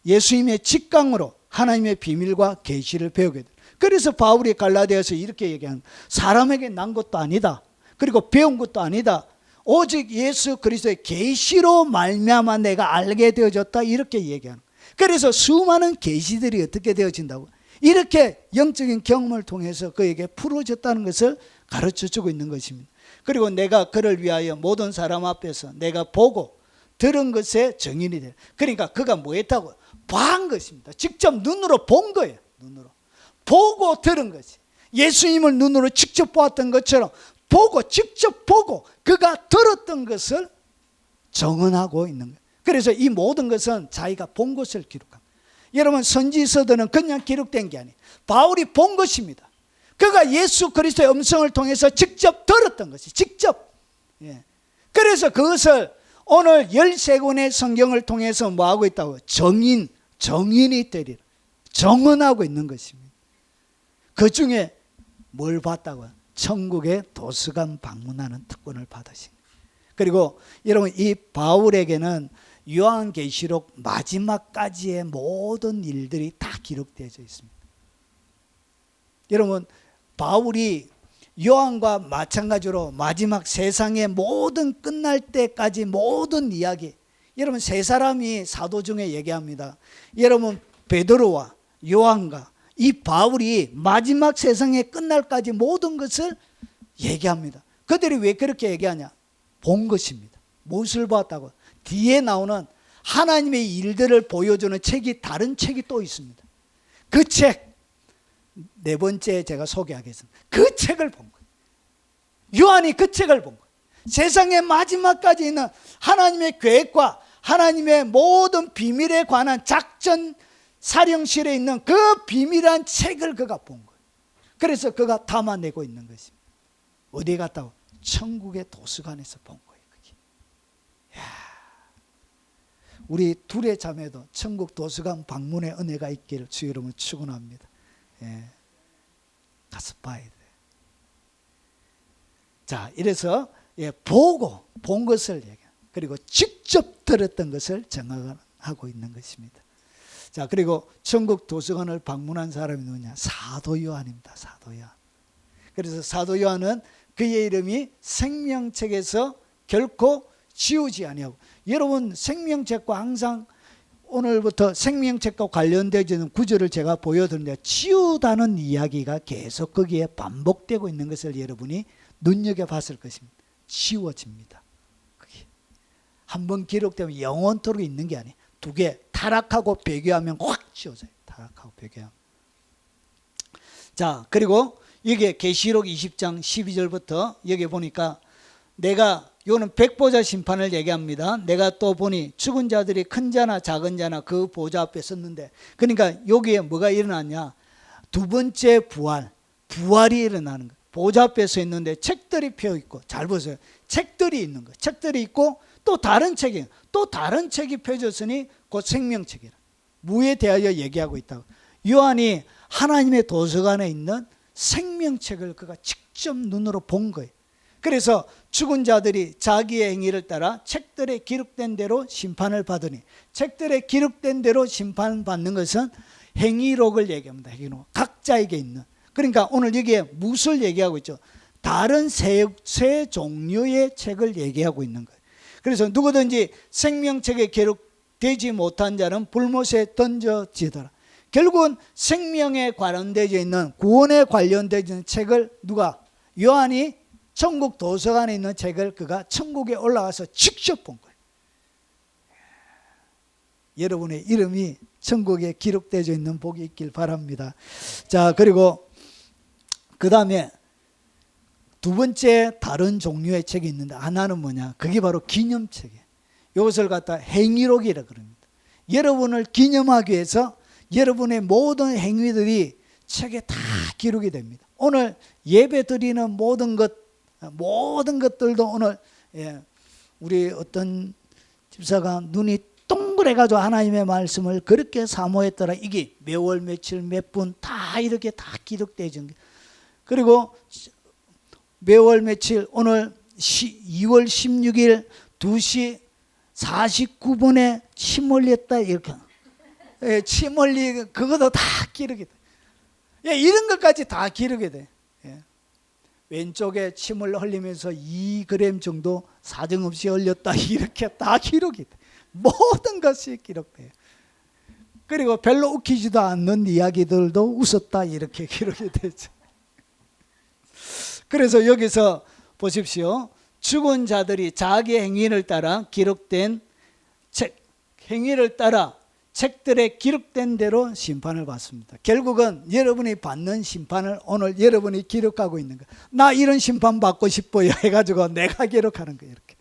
예수님의 직강으로 하나님의 비밀과 계시를 배우게 돼요. 그래서 바울이 갈라디아서 이렇게 얘기하는 거예요. 사람에게 난 것도 아니다. 그리고 배운 것도 아니다. 오직 예수 그리스도의 계시로 말미암아 내가 알게 되어졌다. 이렇게 얘기하는 거예요. 그래서 수많은 계시들이 어떻게 되어진다고? 이렇게 영적인 경험을 통해서 그에게 풀어졌다는 것을 가르쳐주고 있는 것입니다. 그리고 내가 그를 위하여 모든 사람 앞에서 내가 보고 들은 것의 증인이 돼. 그러니까 그가 뭐 했다고? 본 것입니다. 직접 눈으로 본 거예요. 눈으로 보고 들은 것이. 예수님을 눈으로 직접 보았던 것처럼 직접 보고 그가 들었던 것을 정언하고 있는 거예요. 그래서 이 모든 것은 자기가 본 것을 기록합니다. 여러분 선지서들은 그냥 기록된 게 아니에요. 바울이 본 것입니다. 그가 예수 그리스도의 음성을 통해서 직접 들었던 것이 직접. 그래서 그것을 오늘 13권의 성경을 통해서 뭐하고 있다고? 정인이 되리라. 정언하고 있는 것입니다. 그 중에 뭘 봤다고요? 천국의 도서관 방문하는 특권을 받으신 거예요. 그리고 여러분 이 바울에게는 요한계시록 마지막까지의 모든 일들이 다 기록되어 있습니다. 여러분, 바울이 요한과 마찬가지로 마지막 세상의 모든 끝날 때까지 모든 이야기, 여러분 세 사람이 사도 중에 얘기합니다. 여러분 베드로와 요한과 이 바울이 마지막 세상의 끝날까지 모든 것을 얘기합니다. 그들이 왜 그렇게 얘기하냐? 본 것입니다. 무엇을 봤다고? 뒤에 나오는 하나님의 일들을 보여주는 책이, 다른 책이 또 있습니다. 그 책, 네 번째 제가 소개하겠습니다. 그 책을 본 거예요. 요한이 그 책을 본 거예요. 세상의 마지막까지 있는 하나님의 계획과 하나님의 모든 비밀에 관한 작전 사령실에 있는 그 비밀한 책을 그가 본 거예요. 그래서 그가 담아내고 있는 것입니다. 어디에 갔다고? 천국의 도서관에서 본 거예요. 그게. 이야, 우리 둘의 자매도 천국 도서관 방문의 은혜가 있기를 주 이름으로 축원합니다. 예, 가서 봐야 돼. 자, 이래서 보고 본 것을 얘기해. 그리고 직접 들었던 것을 정하고 있는 것입니다. 자, 그리고 천국 도서관을 방문한 사람이 누구냐? 사도 요한입니다. 사도 요한. 그래서 사도 요한은 그의 이름이 생명책에서 결코 지우지 아니하고, 여러분 생명책과 항상 오늘부터 생명책과 관련되어지는 구절을 제가 보여드렸는데, 지우다는 이야기가 계속 거기에 반복되고 있는 것을 여러분이 눈여겨봤을 것입니다. 지워집니다. 그게 한번 기록되면 영원토록 있는 게 아니에요. 두 개 타락하고 배교하면 확 지워져요. 타락하고 배교하면. 자, 그리고 여기에 계시록 20장 12절부터 여기 보니까 내가, 이거는 백보자 심판을 얘기합니다. 내가 또 보니 죽은 자들이 큰 자나 작은 자나 그 보좌 앞에 섰는데, 그러니까 여기에 뭐가 일어났냐? 두 번째 부활이 일어나는 거예요. 보좌 앞에 서 있는데 책들이 펴 있고, 잘 보세요. 책들이 있는 거예요. 책들이 있고 또 다른 책이, 또 다른 책이 펴졌으니 곧 생명책이라. 무에 대하여 얘기하고 있다고. 요한이 하나님의 도서관에 있는 생명책을 그가 직접 눈으로 본 거예요. 그래서 죽은 자들이 자기의 행위를 따라 책들에 기록된 대로 심판을 받으니, 책들에 기록된 대로 심판받는 것은 행위록을 얘기합니다. 행위록. 각자에게 있는. 그러니까 오늘 여기에 무엇을 얘기하고 있죠? 다른 세 종류의 책을 얘기하고 있는 거예요. 그래서 누구든지 생명책에 기록되지 못한 자는 불못에 던져지더라. 결국은 생명에 관련되어 있는, 구원에 관련되어 있는 책을 누가? 요한이 천국 도서관에 있는 책을 그가 천국에 올라가서 직접 본 거예요. 여러분의 이름이 천국에 기록되어 있는 복이 있길 바랍니다. 자, 그리고 그 다음에 두 번째 다른 종류의 책이 있는데, 하나는 뭐냐? 그게 바로 기념책이에요. 이것을 갖다 행위록이라 그럽니다. 여러분을 기념하기 위해서 여러분의 모든 행위들이 책에 다 기록이 됩니다. 오늘 예배 드리는 모든 것들도 오늘, 우리 어떤 집사가 눈이 동그래가지고 하나님의 말씀을 그렇게 사모했더라. 이게 몇 월 며칠 몇 분 다 이렇게 다 기록되어 있는 게. 그리고 몇 월 며칠, 오늘 2월 16일 2시 49분에 침 흘렸다, 이렇게. 침 흘리, 그것도 다 기록이 돼. 이런 것까지 다 기록이 돼. 왼쪽에 침을 흘리면서 2g 정도 사정없이 흘렸다, 이렇게 다 기록이 돼. 모든 것이 기록돼요. 그리고 별로 웃기지도 않는 이야기들도 웃었다, 이렇게 기록이 되죠. 그래서 여기서 보십시오. 죽은 자들이 자기 행위를 따라 기록된 책, 행위를 따라 책들에 기록된 대로 심판을 받습니다. 결국은 여러분이 받는 심판을 오늘 여러분이 기록하고 있는 거예요. 나 이런 심판 받고 싶어요 해가지고 내가 기록하는 거예요. 이렇게.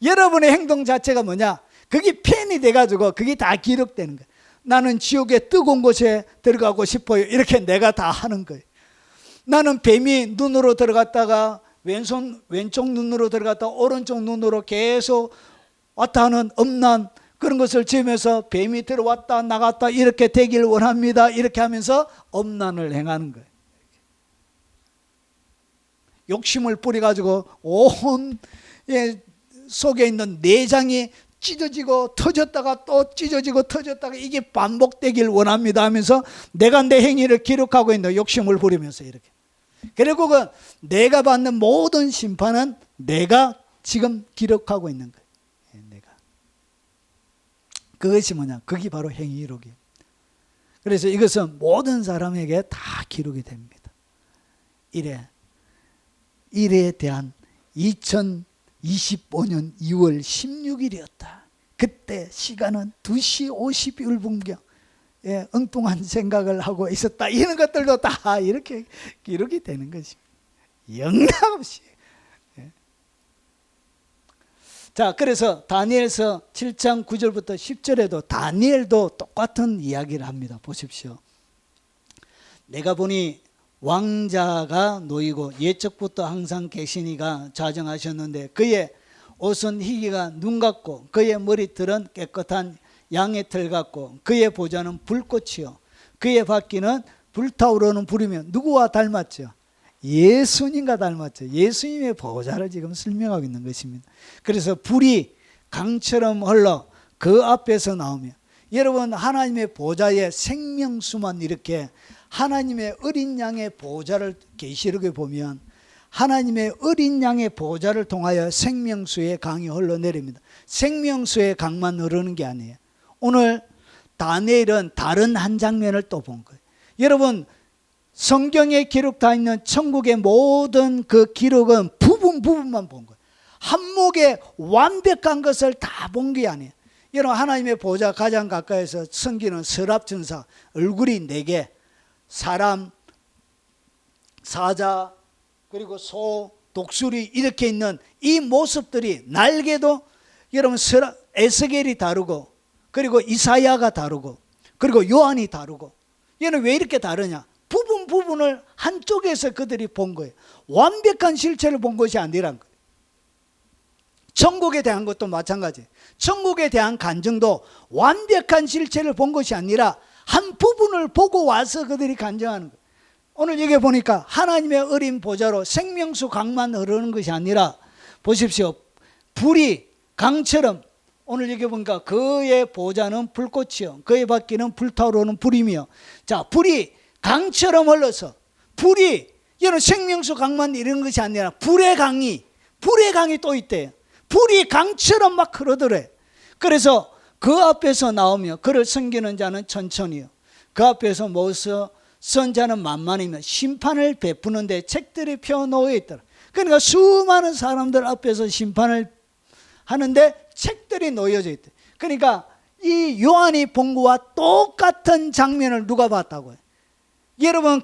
여러분의 행동 자체가 뭐냐? 그게 펜이 돼가지고 그게 다 기록되는 거예요. 나는 지옥의 뜨거운 곳에 들어가고 싶어요. 이렇게 내가 다 하는 거예요. 나는 뱀이 눈으로 들어갔다가 왼쪽 눈으로 들어갔다가 오른쪽 눈으로 계속 왔다 하는 엄난 그런 것을 지으면서 뱀이 들어왔다 나갔다 이렇게 되길 원합니다. 이렇게 하면서 엄난을 행하는 거예요. 욕심을 뿌려가지고 온 속에 있는 내장이 찢어지고 터졌다가 또 찢어지고 터졌다가 이게 반복되길 원합니다 하면서 내가 내 행위를 기록하고 있는 욕심을 부리면서 이렇게. 결국은 내가 받는 모든 심판은 내가 지금 기록하고 있는 거예요. 내가. 그것이 뭐냐? 그게 바로 행위록이에요. 그래서 이것은 모든 사람에게 다 기록이 됩니다. 일에 대한 2025년 2월 16일이었다. 그때 시간은 2시 51분경. 엉뚱한 생각을 하고 있었다. 이런 것들도 다 이렇게 기록이 되는 것입니다. 영락없이. 자, 그래서 다니엘서 7장 9절부터 10절에도 다니엘도 똑같은 이야기를 합니다. 보십시오. 내가 보니 왕자가 놓이고 예적부터 항상 계시니가 자정하셨는데 그의 옷은 희기가 눈 같고 그의 머리털은 깨끗한 양의 털 같고 그의 보좌는 불꽃이요 그의 바퀴는 불타오르는 불이며 누구와 닮았죠? 예수님과 닮았죠. 예수님의 보좌를 지금 설명하고 있는 것입니다. 그래서 불이 강처럼 흘러 그 앞에서 나오며 여러분 하나님의 보좌의 생명수만 이렇게 하나님의 어린 양의 보좌를 계시록에 보면 하나님의 어린 양의 보좌를 통하여 생명수의 강이 흘러내립니다. 생명수의 강만 흐르는 게 아니에요. 오늘 다니엘은 다른 한 장면을 또 본 거예요. 여러분 성경에 기록되어 있는 천국의 모든 그 기록은 부분만 본 거예요. 한목에 완벽한 것을 다 본 게 아니에요. 여러분 하나님의 보좌 가장 가까이서 섬기는 서랍천사 얼굴이 4개 사람, 사자, 그리고 소, 독수리 이렇게 있는 이 모습들이 날개도 여러분 에스겔이 다르고 그리고 이사야가 다르고 그리고 요한이 다르고 얘는 왜 이렇게 다르냐? 부분을 한쪽에서 그들이 본 거예요. 완벽한 실체를 본 것이 아니란 거예요. 천국에 대한 것도 마찬가지예요. 천국에 대한 간증도 완벽한 실체를 본 것이 아니라 한 부분을 보고 와서 그들이 간증하는 거예요. 오늘 여기 보니까 하나님의 어린 보좌로 생명수 강만 흐르는 것이 아니라 보십시오. 불이 강처럼 오늘 여기 보니까 그의 보좌는 불꽃이요 그의 바퀴는 불타오르는 불이며 자 불이 강처럼 흘러서 불이 이런 생명수 강만 이런 것이 아니라 불의 강이 또 있대요. 불이 강처럼 막 흐르더래. 그래서 그 앞에서 나오며 그를 섬기는 자는 천천히요 그 앞에서 모서 선 자는 만만이며 심판을 베푸는데 책들이 펴놓여 있더라. 그러니까 수많은 사람들 앞에서 심판을 하는데 책들이 놓여져 있대. 그러니까 이 요한이 본 것과 똑같은 장면을 누가 봤다고요? 여러분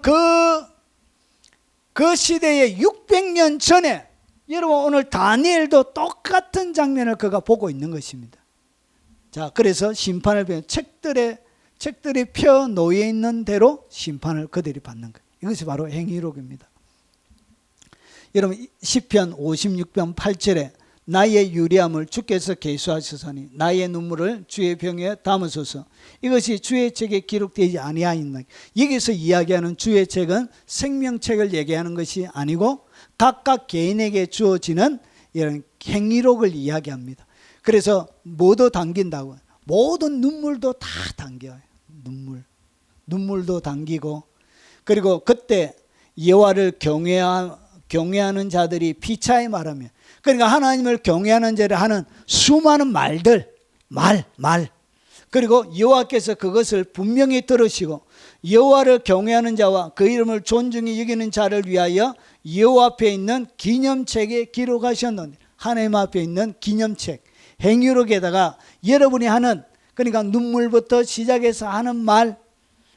그 시대에 600년 전에 여러분 오늘 다니엘도 똑같은 장면을 그가 보고 있는 것입니다. 자, 그래서 심판을 배운 책들이 펴 놓여 있는 대로 심판을 그들이 받는 거예요. 이것이 바로 행위록입니다. 여러분 시편 56편 8절에 나의 유리함을 주께서 계수하시사니 나의 눈물을 주의 병에 담으소서. 이것이 주의 책에 기록되지 아니하였나. 여기서 이야기하는 주의 책은 생명책을 얘기하는 것이 아니고 각각 개인에게 주어지는 이런 행위록을 이야기합니다. 그래서 뭐도 담긴다고. 모든 눈물도 다 담겨요. 눈물도 담기고 그리고 그때 여호와를 경외하는 자들이 피차에 말하며 그러니까 하나님을 경외하는 자를 하는 수많은 말들 말 그리고 여호와께서 그것을 분명히 들으시고 여호와를 경외하는 자와 그 이름을 존중히 여기는 자를 위하여 여호와 앞에 있는 기념책에 기록하셨느니 하나님 앞에 있는 기념책 행위록에다가 여러분이 하는 그러니까 눈물부터 시작해서 하는 말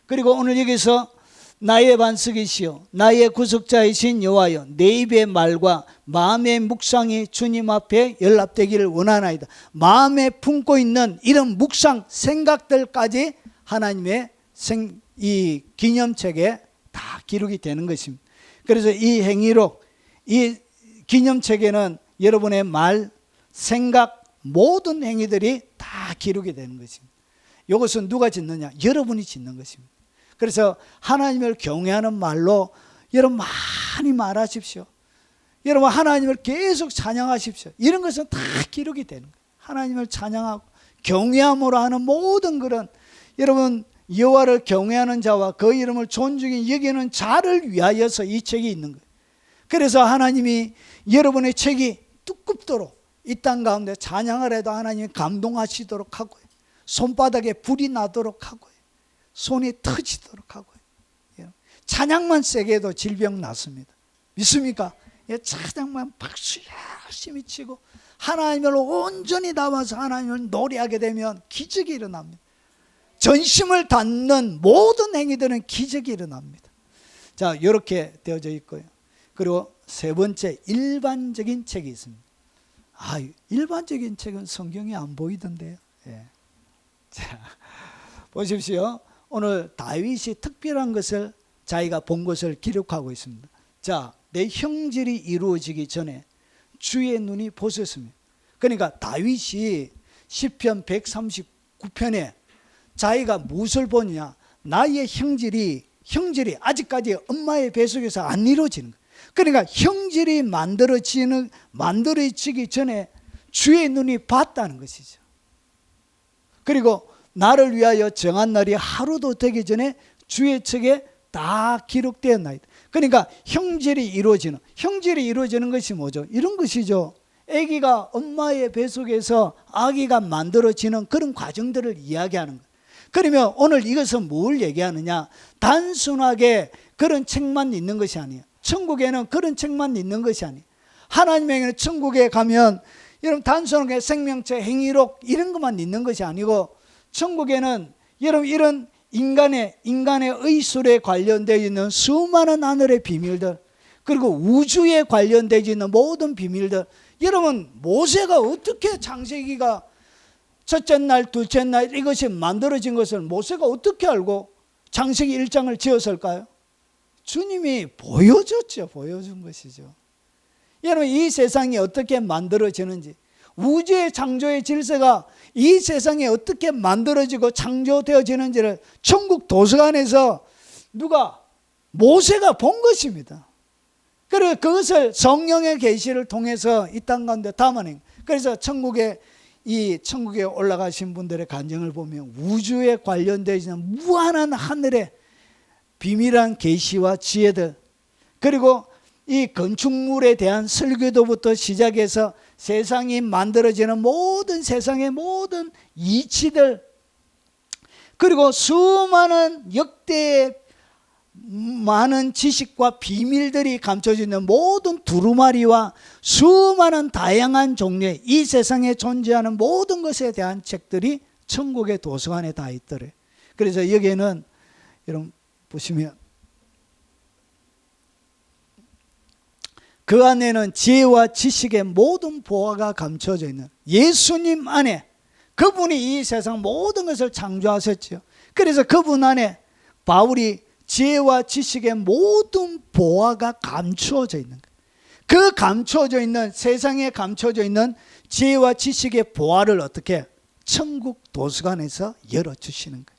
그리고 오늘 여기서 나의 반석이시여 나의 구속자이신 여호와여 내 입의 말과 마음의 묵상이 주님 앞에 연락되기를 원하나이다. 마음에 품고 있는 이런 묵상 생각들까지 하나님의 이 기념책에 다 기록이 되는 것입니다. 그래서 이 행위록 이 기념책에는 여러분의 말 생각 모든 행위들이 다 기록이 되는 것입니다. 이것은 누가 짓느냐? 여러분이 짓는 것입니다. 그래서 하나님을 경외하는 말로 여러분 많이 말하십시오. 여러분 하나님을 계속 찬양하십시오. 이런 것은 다 기록이 되는 거예요. 하나님을 찬양하고 경외함으로 하는 모든 그런, 여러분 여호와를 경외하는 자와 그 이름을 존중히 여기는 자를 위하여서 이 책이 있는 거예요. 그래서 하나님이 여러분의 책이 두껍도록 이 땅 가운데 찬양을 해도 하나님이 감동하시도록 하고요, 손바닥에 불이 나도록 하고요, 손이 터지도록 하고요. 찬양만 세게 해도 질병 났습니다. 믿습니까? 찬양만 박수 열심히 치고 하나님을 온전히 담아서 하나님을 노래하게 되면 기적이 일어납니다. 전심을 닫는 모든 행위들은 기적이 일어납니다. 자, 이렇게 되어져 있고요. 그리고 세 번째, 일반적인 책이 있습니다. 일반적인 책은 성경에 안 보이던데요. 자, 보십시오. 오늘 다윗이 특별한 것을 자기가 본 것을 기록하고 있습니다. 자, 내 형질이 이루어지기 전에 주의 눈이 보셨습니다. 그러니까 다윗이 시편 139편에 자기가 무엇을 보냐, 나의 형질이 아직까지 엄마의 뱃속에서 안 이루어지는 거예요. 그러니까 형질이 만들어지기 전에 주의 눈이 봤다는 것이죠. 그리고 나를 위하여 정한 날이 하루도 되기 전에 주의 책에 다 기록되었나이다. 그러니까 형질이 이루어지는 것이 뭐죠? 이런 것이죠. 아기가 엄마의 뱃속에서 아기가 만들어지는 그런 과정들을 이야기하는 거예요. 그러면 오늘 이것은 뭘 얘기하느냐? 단순하게 그런 책만 있는 것이 아니에요. 천국에는 그런 책만 있는 것이 아니에요. 하나님에게는 천국에 가면 여러분 단순하게 생명체, 행위록 이런 것만 있는 것이 아니고, 천국에는 여러분 이런 인간의 의술에 관련되어 있는 수많은 하늘의 비밀들, 그리고 우주에 관련되어 있는 모든 비밀들, 여러분 모세가 어떻게 창세기가 첫째 날, 둘째 날 이것이 만들어진 것을 모세가 어떻게 알고 창세기 1장을 지었을까요? 주님이 보여줬죠. 보여준 것이죠. 여러분 이 세상이 어떻게 만들어지는지, 우주의 창조의 질서가 이 세상에 어떻게 만들어지고 창조되어지는지를 천국 도서관에서 모세가 본 것입니다. 그리고 그것을 성령의 계시를 통해서 이 땅 가운데 담아낸. 그래서 천국에 올라가신 분들의 간증을 보면 우주에 관련되어 있는 무한한 하늘의 비밀한 계시와 지혜들, 그리고 이 건축물에 대한 설교도부터 시작해서 세상이 만들어지는 모든 세상의 모든 이치들, 그리고 수많은 역대의 많은 지식과 비밀들이 감춰져 있는 모든 두루마리와 수많은 다양한 종류의 이 세상에 존재하는 모든 것에 대한 책들이 천국의 도서관에 다 있더래요. 그래서 여기에는 여러분 보시면 그 안에는 지혜와 지식의 모든 보화가 감춰져 있는 예수님 안에, 그분이 이 세상 모든 것을 창조하셨죠. 그래서 그분 안에 바울이 지혜와 지식의 모든 보화가 감추어져 있는 거예요. 그 감추어져 있는, 세상에 감추어져 있는 지혜와 지식의 보화를 어떻게? 천국 도서관에서 열어주시는 거예요.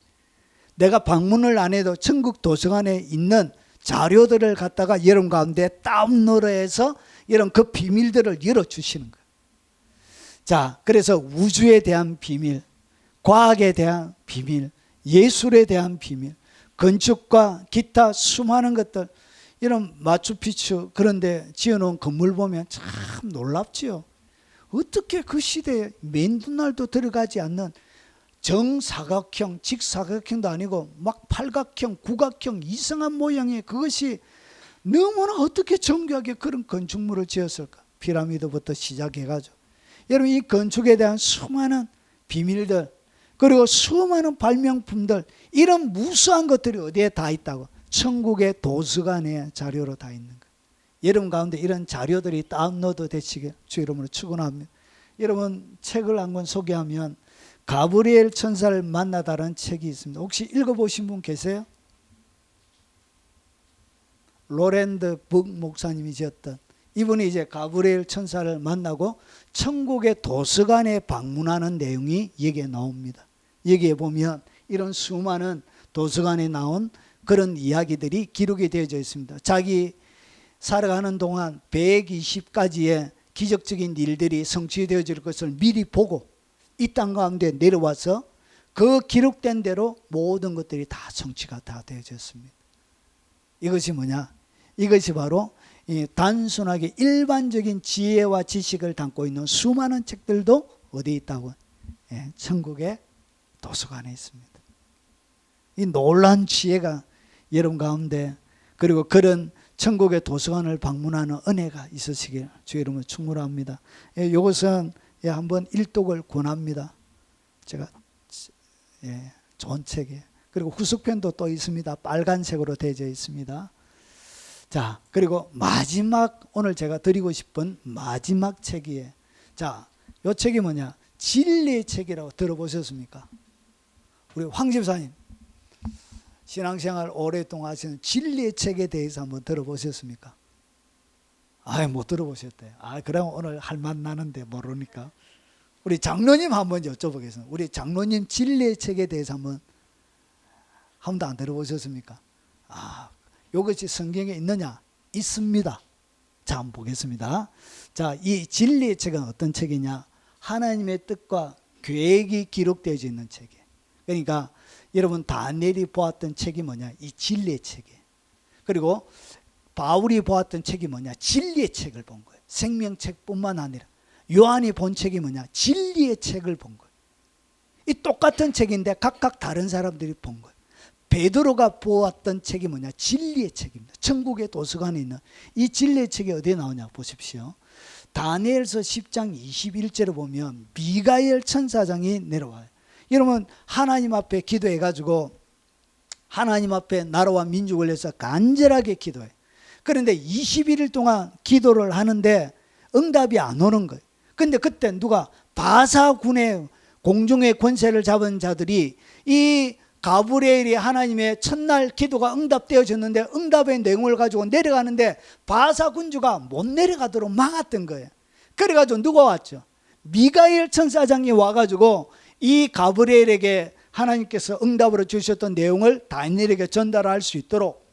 내가 방문을 안 해도 천국 도서관에 있는 자료들을 갖다가 여러분 가운데 다운로드해서 이런 그 비밀들을 열어주시는 거예요. 자, 그래서 우주에 대한 비밀, 과학에 대한 비밀, 예술에 대한 비밀, 건축과 기타 수많은 것들, 이런 마추픽추 그런데 지어놓은 건물 보면 참 놀랍지요. 어떻게 그 시대에 맨눈날도 들어가지 않는 정사각형, 직사각형도 아니고 막 팔각형, 구각형 이상한 모양의 그것이 너무나 어떻게 정교하게 그런 건축물을 지었을까? 피라미드부터 시작해가지고 여러분 이 건축에 대한 수많은 비밀들, 그리고 수많은 발명품들, 이런 무수한 것들이 어디에 다 있다고? 천국의 도서관에 자료로 다 있는 거예요. 여러분 가운데 이런 자료들이 다운로드 되시길 주 이름으로 축원합니다. 여러분 책을 한 권 소개하면 가브리엘 천사를 만나다라는 책이 있습니다. 혹시 읽어보신 분 계세요? 로랜드 북 목사님이 지었던, 이분이 이제 가브리엘 천사를 만나고 천국의 도서관에 방문하는 내용이 여기에 나옵니다. 여기에 보면 이런 수많은 도서관에 나온 그런 이야기들이 기록이 되어져 있습니다. 자기 살아가는 동안 120가지의 기적적인 일들이 성취되어질 것을 미리 보고 이 땅 가운데 내려와서 그 기록된 대로 모든 것들이 다 성취가 다 되어졌습니다. 이것이 뭐냐? 이것이 바로 이 단순하게 일반적인 지혜와 지식을 담고 있는 수많은 책들도 어디 있다고? 예, 천국의 도서관에 있습니다. 이 놀라운 지혜가 여러분 가운데, 그리고 그런 천국의 도서관을 방문하는 은혜가 있으시길 주 이름으로 축원합니다. 예, 이것은 예, 한번 일독을 권합니다. 제가 예, 좋은 책이에요. 그리고 후속편도 또 있습니다. 빨간색으로 되어 있습니다. 자, 그리고 마지막, 오늘 제가 드리고 싶은 마지막 책이에요. 자, 이 책이 뭐냐? 진리의 책이라고 들어보셨습니까? 우리 황 집사님 신앙생활 오랫동안 하시는 진리의 책에 대해서 한번 들어보셨습니까? 아예 못 들어보셨대요. 아, 그럼 오늘 할 맛 나는데 모르니까 우리 장로님 한번 여쭤보겠습니다. 우리 장로님 진리의 책에 대해서 한번 한 번도 안 들어보셨습니까? 아, 이것이 성경에 있느냐? 있습니다. 자, 한번 보겠습니다. 자, 이 진리의 책은 어떤 책이냐? 하나님의 뜻과 계획이 기록되어 있는 책이에요. 그러니까 여러분 다니엘이 보았던 책이 뭐냐? 이 진리의 책이에요. 그리고 바울이 보았던 책이 뭐냐? 진리의 책을 본 거예요. 생명책뿐만 아니라 요한이 본 책이 뭐냐? 진리의 책을 본 거예요. 이 똑같은 책인데 각각 다른 사람들이 본 거예요. 베드로가 보았던 책이 뭐냐? 진리의 책입니다. 천국의 도서관에 있는 이 진리의 책이 어디에 나오냐 보십시오. 다니엘서 10장 21절에 보면 미가엘 천사장이 내려와요. 여러분 하나님 앞에 기도해가지고 하나님 앞에 나라와 민족을 위해서 간절하게 기도해요. 그런데 21일 동안 기도를 하는데 응답이 안 오는 거예요. 근데 그때 누가 바사군의 공중의 권세를 잡은 자들이 이 가브리엘이 하나님의 첫날 기도가 응답되어졌는데 응답의 내용을 가지고 내려가는데 바사 군주가 못 내려가도록 막았던 거예요. 그래가지고 누가 왔죠? 미가엘 천사장이 와가지고 이 가브리엘에게 하나님께서 응답으로 주셨던 내용을 다니엘에게 전달할 수 있도록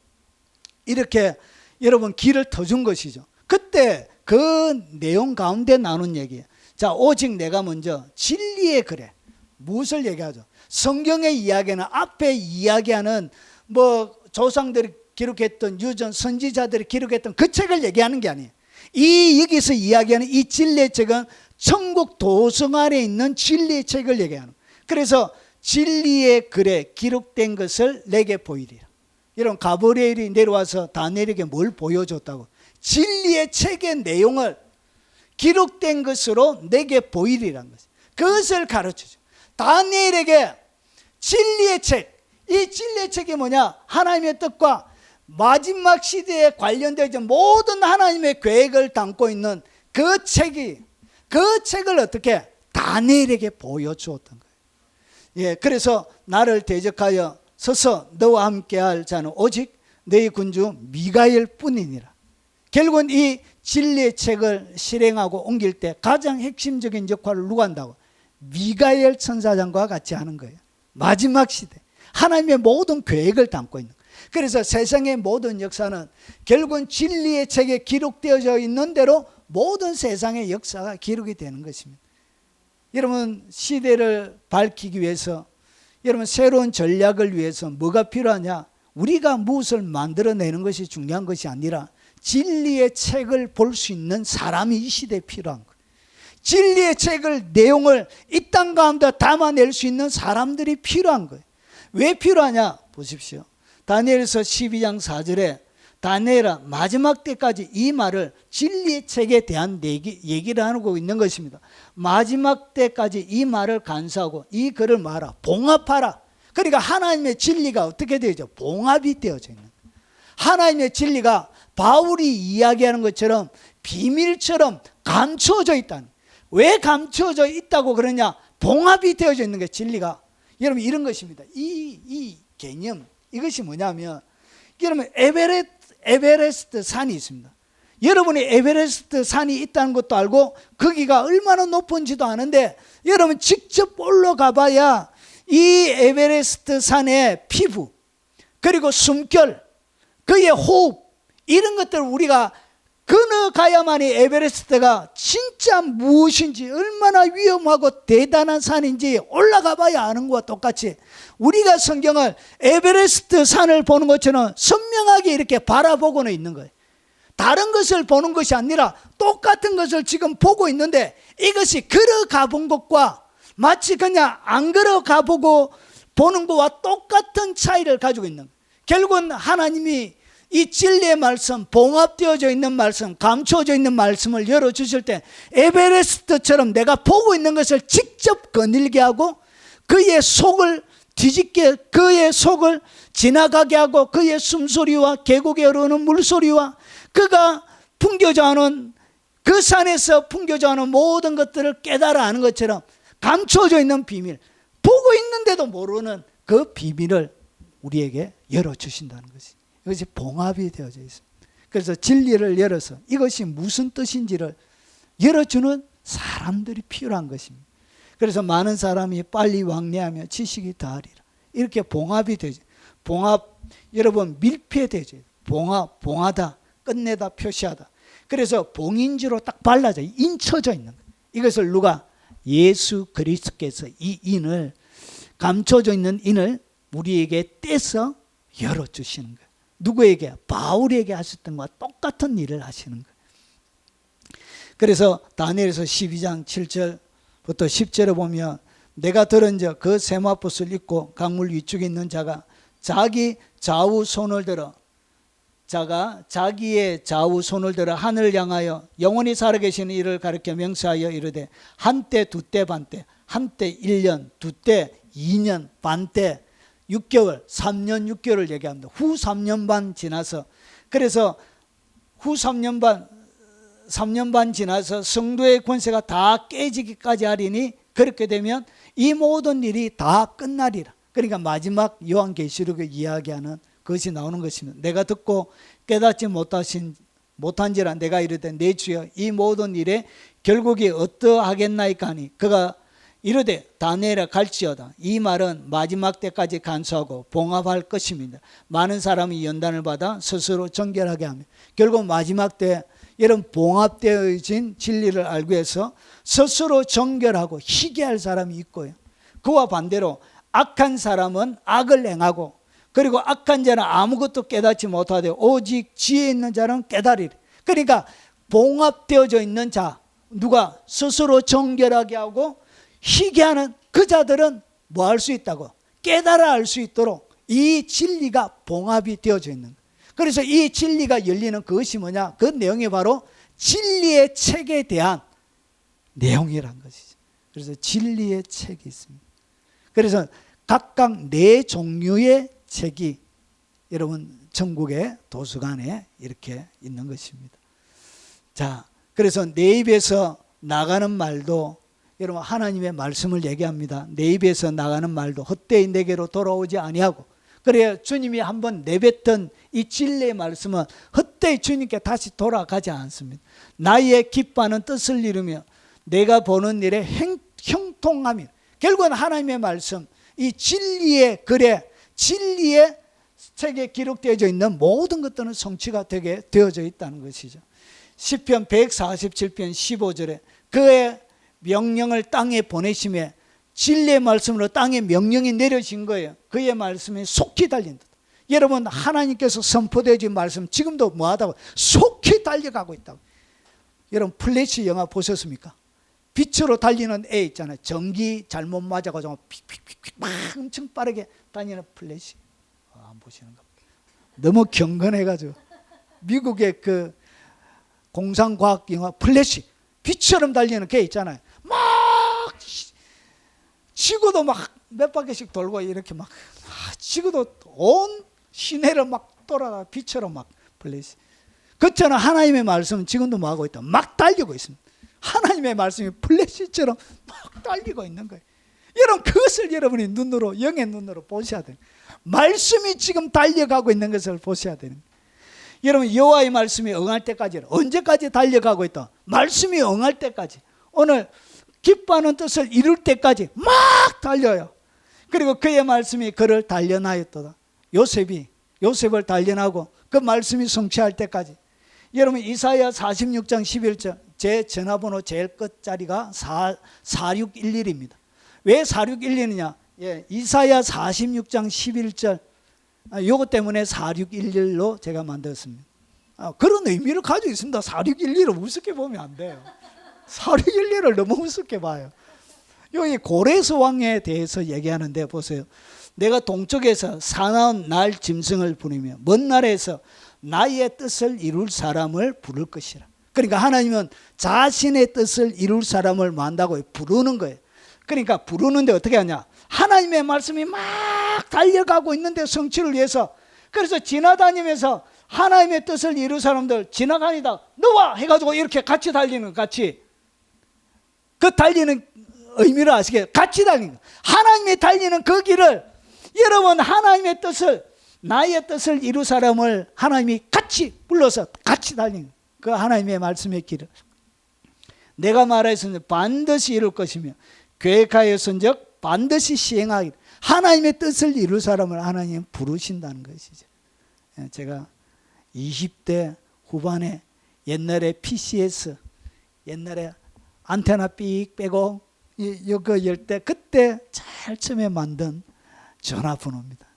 이렇게 여러분 길을 터준 것이죠. 그때 그 내용 가운데 나눈 얘기예요. 자, 오직 내가 먼저 진리의 글에 무엇을 얘기하죠? 성경의 이야기는 앞에 이야기하는 뭐 조상들이 기록했던 유전 선지자들이 기록했던 그 책을 얘기하는 게 아니에요. 이 여기서 이야기하는 이 진리의 책은 천국 도서관에 있는 진리의 책을 얘기하는 거예요. 그래서 진리의 글에 기록된 것을 내게 보이리라. 여러분 가브리엘이 내려와서 다니엘에게 뭘 보여줬다고? 진리의 책의 내용을 기록된 것으로 내게 보이리라는 것이에요. 그것을 가르쳐줘. 다니엘에게 진리의 책, 이 진리의 책이 뭐냐? 하나님의 뜻과 마지막 시대에 관련된 모든 하나님의 계획을 담고 있는 그 책이, 그 책을 어떻게 다니엘에게 보여주었던 거예요. 예, 그래서 나를 대적하여 서서 너와 함께할 자는 오직 너희 군주 미가엘 뿐이니라. 결국은 이 진리의 책을 실행하고 옮길 때 가장 핵심적인 역할을 누가 한다고? 미가엘 천사장과 같이 하는 거예요. 마지막 시대 하나님의 모든 계획을 담고 있는 거예요. 그래서 세상의 모든 역사는 결국은 진리의 책에 기록되어져 있는 대로 모든 세상의 역사가 기록이 되는 것입니다. 여러분 시대를 밝히기 위해서, 여러분 새로운 전략을 위해서 뭐가 필요하냐? 우리가 무엇을 만들어내는 것이 중요한 것이 아니라 진리의 책을 볼 수 있는 사람이 이 시대에 필요한 거예요. 진리의 책을, 내용을 이 땅 가운데 담아낼 수 있는 사람들이 필요한 거예요. 왜 필요하냐? 보십시오. 다니엘서 12장 4절에 다니엘아 마지막 때까지 이 말을 진리의 책에 대한 얘기를 하고 있는 것입니다. 마지막 때까지 이 말을 간수하고 이 글을 말아 봉합하라. 그러니까 하나님의 진리가 어떻게 되죠? 봉합이 되어져 있는 거예요. 하나님의 진리가 바울이 이야기하는 것처럼 비밀처럼 감추어져 있다는 거예요. 왜 감추어져 있다고 그러냐? 봉합이 되어져 있는 게 진리가. 여러분 이런 것입니다. 이 개념, 이것이 뭐냐면 여러분 에베레스트 산이 있습니다. 여러분이 에베레스트 산이 있다는 것도 알고 거기가 얼마나 높은지도 아는데 여러분 직접 올라가 봐야 이 에베레스트 산의 피부 그리고 숨결, 그의 호흡 이런 것들을 우리가 건너가야만이 에베레스트가 진짜 무엇인지, 얼마나 위험하고 대단한 산인지 올라가 봐야 아는 것과 똑같이 우리가 성경을 에베레스트 산을 보는 것처럼 선명하게 이렇게 바라보고는 있는 거예요. 다른 것을 보는 것이 아니라 똑같은 것을 지금 보고 있는데, 이것이 걸어가 본 것과 마치 그냥 안 걸어가 보고 보는 것과 똑같은 차이를 가지고 있는 거예요. 결국은 하나님이 이 진리의 말씀, 봉합되어져 있는 말씀, 감추어져 있는 말씀을 열어주실 때 에베레스트처럼 내가 보고 있는 것을 직접 거닐게 하고, 그의 속을 뒤집게, 그의 속을 지나가게 하고, 그의 숨소리와 계곡에 흐르는 물소리와 그가 풍겨져 하는 그 산에서 풍겨져 하는 모든 것들을 깨달아 아는 것처럼 감추어져 있는 비밀, 보고 있는데도 모르는 그 비밀을 우리에게 열어주신다는 것이, 이것이 봉합이 되어져 있습니다. 그래서 진리를 열어서 이것이 무슨 뜻인지를 열어주는 사람들이 필요한 것입니다. 그래서 많은 사람이 빨리 왕래하며 지식이 더하리라, 이렇게 봉합이 되죠. 봉합, 여러분 밀폐되죠. 봉하다, 끝내다, 표시하다. 그래서 봉인지로 딱 발라져 인쳐져 있는 거예요. 이것을 누가? 예수 그리스도께서 이 인을, 감춰져 있는 인을 우리에게 떼서 열어주시는 거예요. 누구에게? 바울에게 하셨던 것과 똑같은 일을 하시는 거예요. 그래서 다니엘서 12장 7절부터 10절에 보면, 내가 들은즉 그 세마포스를 입고 강물 위쪽에 있는 자가 자기의 좌우 손을 들어 하늘을 향하여 영원히 살아계시는 이를 가리켜 명세하여 이르되, 한때 두때 반때, 한때 1년, 두때 2년, 반때 6개월, 3년 6개월을 얘기합니다. 후 3년 반 지나서, 그래서 후 3년 반 지나서 성도의 권세가 다 깨지기까지 하리니, 그렇게 되면 이 모든 일이 다 끝나리라. 그러니까 마지막 요한계시록을 이야기하는 그것이 나오는 것입니다. 내가 듣고 깨닫지 못한지라 내가 이르되, 내 주여 이 모든 일에 결국이 어떠하겠나이까 하니, 그가 이르되 다니엘아 갈지어다. 이 말은 마지막 때까지 간수하고 봉합할 것입니다. 많은 사람이 연단을 받아 스스로 정결하게 하며, 결국 마지막 때 이런 봉합되어진 진리를 알기 위해서 스스로 정결하고 희게할 사람이 있고요. 그와 반대로 악한 사람은 악을 행하고, 그리고 악한 자는 아무것도 깨닫지 못하되 오직 지혜 있는 자는 깨달으리. 그러니까 봉합되어져 있는 자, 누가 스스로 정결하게 하고 희게하는 그 자들은 뭐 할 수 있다고? 깨달아 알 수 있도록 이 진리가 봉합이 되어져 있는 거예요. 그래서 이 진리가 열리는 그것이 뭐냐? 그 내용이 바로 진리의 책에 대한 내용이란 것이죠. 그래서 진리의 책이 있습니다. 그래서 각각 네 종류의 책이 여러분 천국의 도서관에 이렇게 있는 것입니다. 자, 그래서 내 입에서 나가는 말도, 여러분 하나님의 말씀을 얘기합니다. 내 입에서 나가는 말도 헛되이 내게로 돌아오지 아니하고, 그래야 주님이 한번 내뱉던 이 진리의 말씀은 헛되이 주님께 다시 돌아가지 않습니다. 나의 기뻐하는 뜻을 이루며 내가 보는 일에 형통하며, 결국은 하나님의 말씀, 이 진리의 글에, 진리의 책에 기록되어져 있는 모든 것들은 성취가 되게 되어져 있다는 것이죠. 시편 147편 15절에 그의 명령을 땅에 보내심에, 진리의 말씀으로 땅에 명령이 내려진 거예요. 그의 말씀이 속히 달린다. 여러분 하나님께서 선포되어진 말씀 지금도 뭐하다고? 속히 달려가고 있다고. 여러분 플래시 영화 보셨습니까? 빛으로 달리는 애 있잖아요. 전기 잘못 맞아가지고 픽픽픽픽 막 엄청 빠르게 다니는 플래시. 안 보시는가? 너무 경건해가지고. 미국의 그 공상과학 영화 플래시, 빛처럼 달리는 개 있잖아요. 막 지구도 막 몇 바퀴씩 돌고 이렇게 막 지구도 온 시내를 막 돌아다 빛처럼 막 플래시. 그처럼 하나님의 말씀은 지금도 뭐 하고 있다? 막 달리고 있습니다. 하나님의 말씀이 플래시처럼 막 달리고 있는 거예요. 여러분 그것을 여러분이 눈으로, 영의 눈으로 보셔야 돼요. 말씀이 지금 달려가고 있는 것을 보셔야 되는 거예요. 여러분 여호와의 말씀이 응할 때까지, 언제까지 달려가고 있다? 말씀이 응할 때까지, 오늘 기뻐하는 뜻을 이룰 때까지 막 달려요. 그리고 그의 말씀이 그를 단련하였도다. 요셉을 단련하고 그 말씀이 성취할 때까지. 여러분 이사야 46장 11절 제 전화번호 제일 끝자리가 4611입니다. 왜 4611이냐? 예, 이사야 46장 11절 요거 때문에 4611로 제가 만들었습니다. 그런 의미를 가지고 있습니다. 4611을 우습게 보면 안 돼요. 4611을 너무 우습게 봐요. 여기 고레스 왕에 대해서 얘기하는데 보세요. 내가 동쪽에서 사나운 날 짐승을 부르며 먼 나라에서 나의 뜻을 이룰 사람을 부를 것이라. 그러니까 하나님은 자신의 뜻을 이룰 사람을 만다고 부르는 거예요. 그러니까 부르는데 어떻게 하냐? 하나님의 말씀이 막 달려가고 있는데 성취를 위해서. 그래서 지나다니면서 하나님의 뜻을 이룰 사람들 지나가니다 너와 해가지고 이렇게 같이 달리는 거, 같이. 그 달리는 의미를 아시겠어요? 같이 달리는 거. 하나님이 달리는 그 길을 여러분 하나님의 뜻을 나의 뜻을 이룰 사람을 하나님이 같이 불러서 같이 달리는 그 하나님의 말씀의 길을 내가 말하였으니 반드시 이룰 것이며 계획하였은즉 반드시 시행하기. 하나님의 뜻을 이룰 사람을 하나님 부르신다는 것이죠. 제가 20대 후반에 옛날에 PCS 옛날에 안테나 삑 빼고 이거 열 때 그때 제일 처음에 만든 전화번호입니다.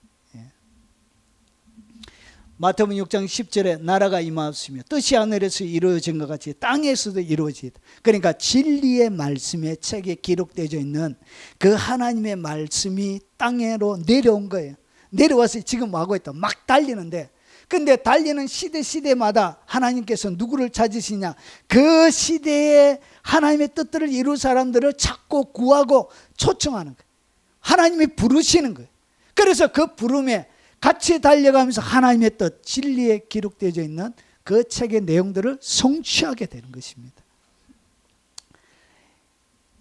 마태복음 6장 10절에 나라가 임하였으며 뜻이 하늘에서 이루어진 것 같이 땅에서도 이루어지다. 그러니까 진리의 말씀의 책에 기록되어 있는 그 하나님의 말씀이 땅으로 내려온 거예요. 내려와서 지금 하고 있다. 막 달리는데 근데 달리는 시대마다 하나님께서 누구를 찾으시냐? 그 시대에 하나님의 뜻들을 이룰 사람들을 찾고 구하고 초청하는 거예요. 하나님이 부르시는 거예요. 그래서 그 부름에 같이 달려가면서 하나님의 뜻, 진리에 기록되어 있는 그 책의 내용들을 성취하게 되는 것입니다.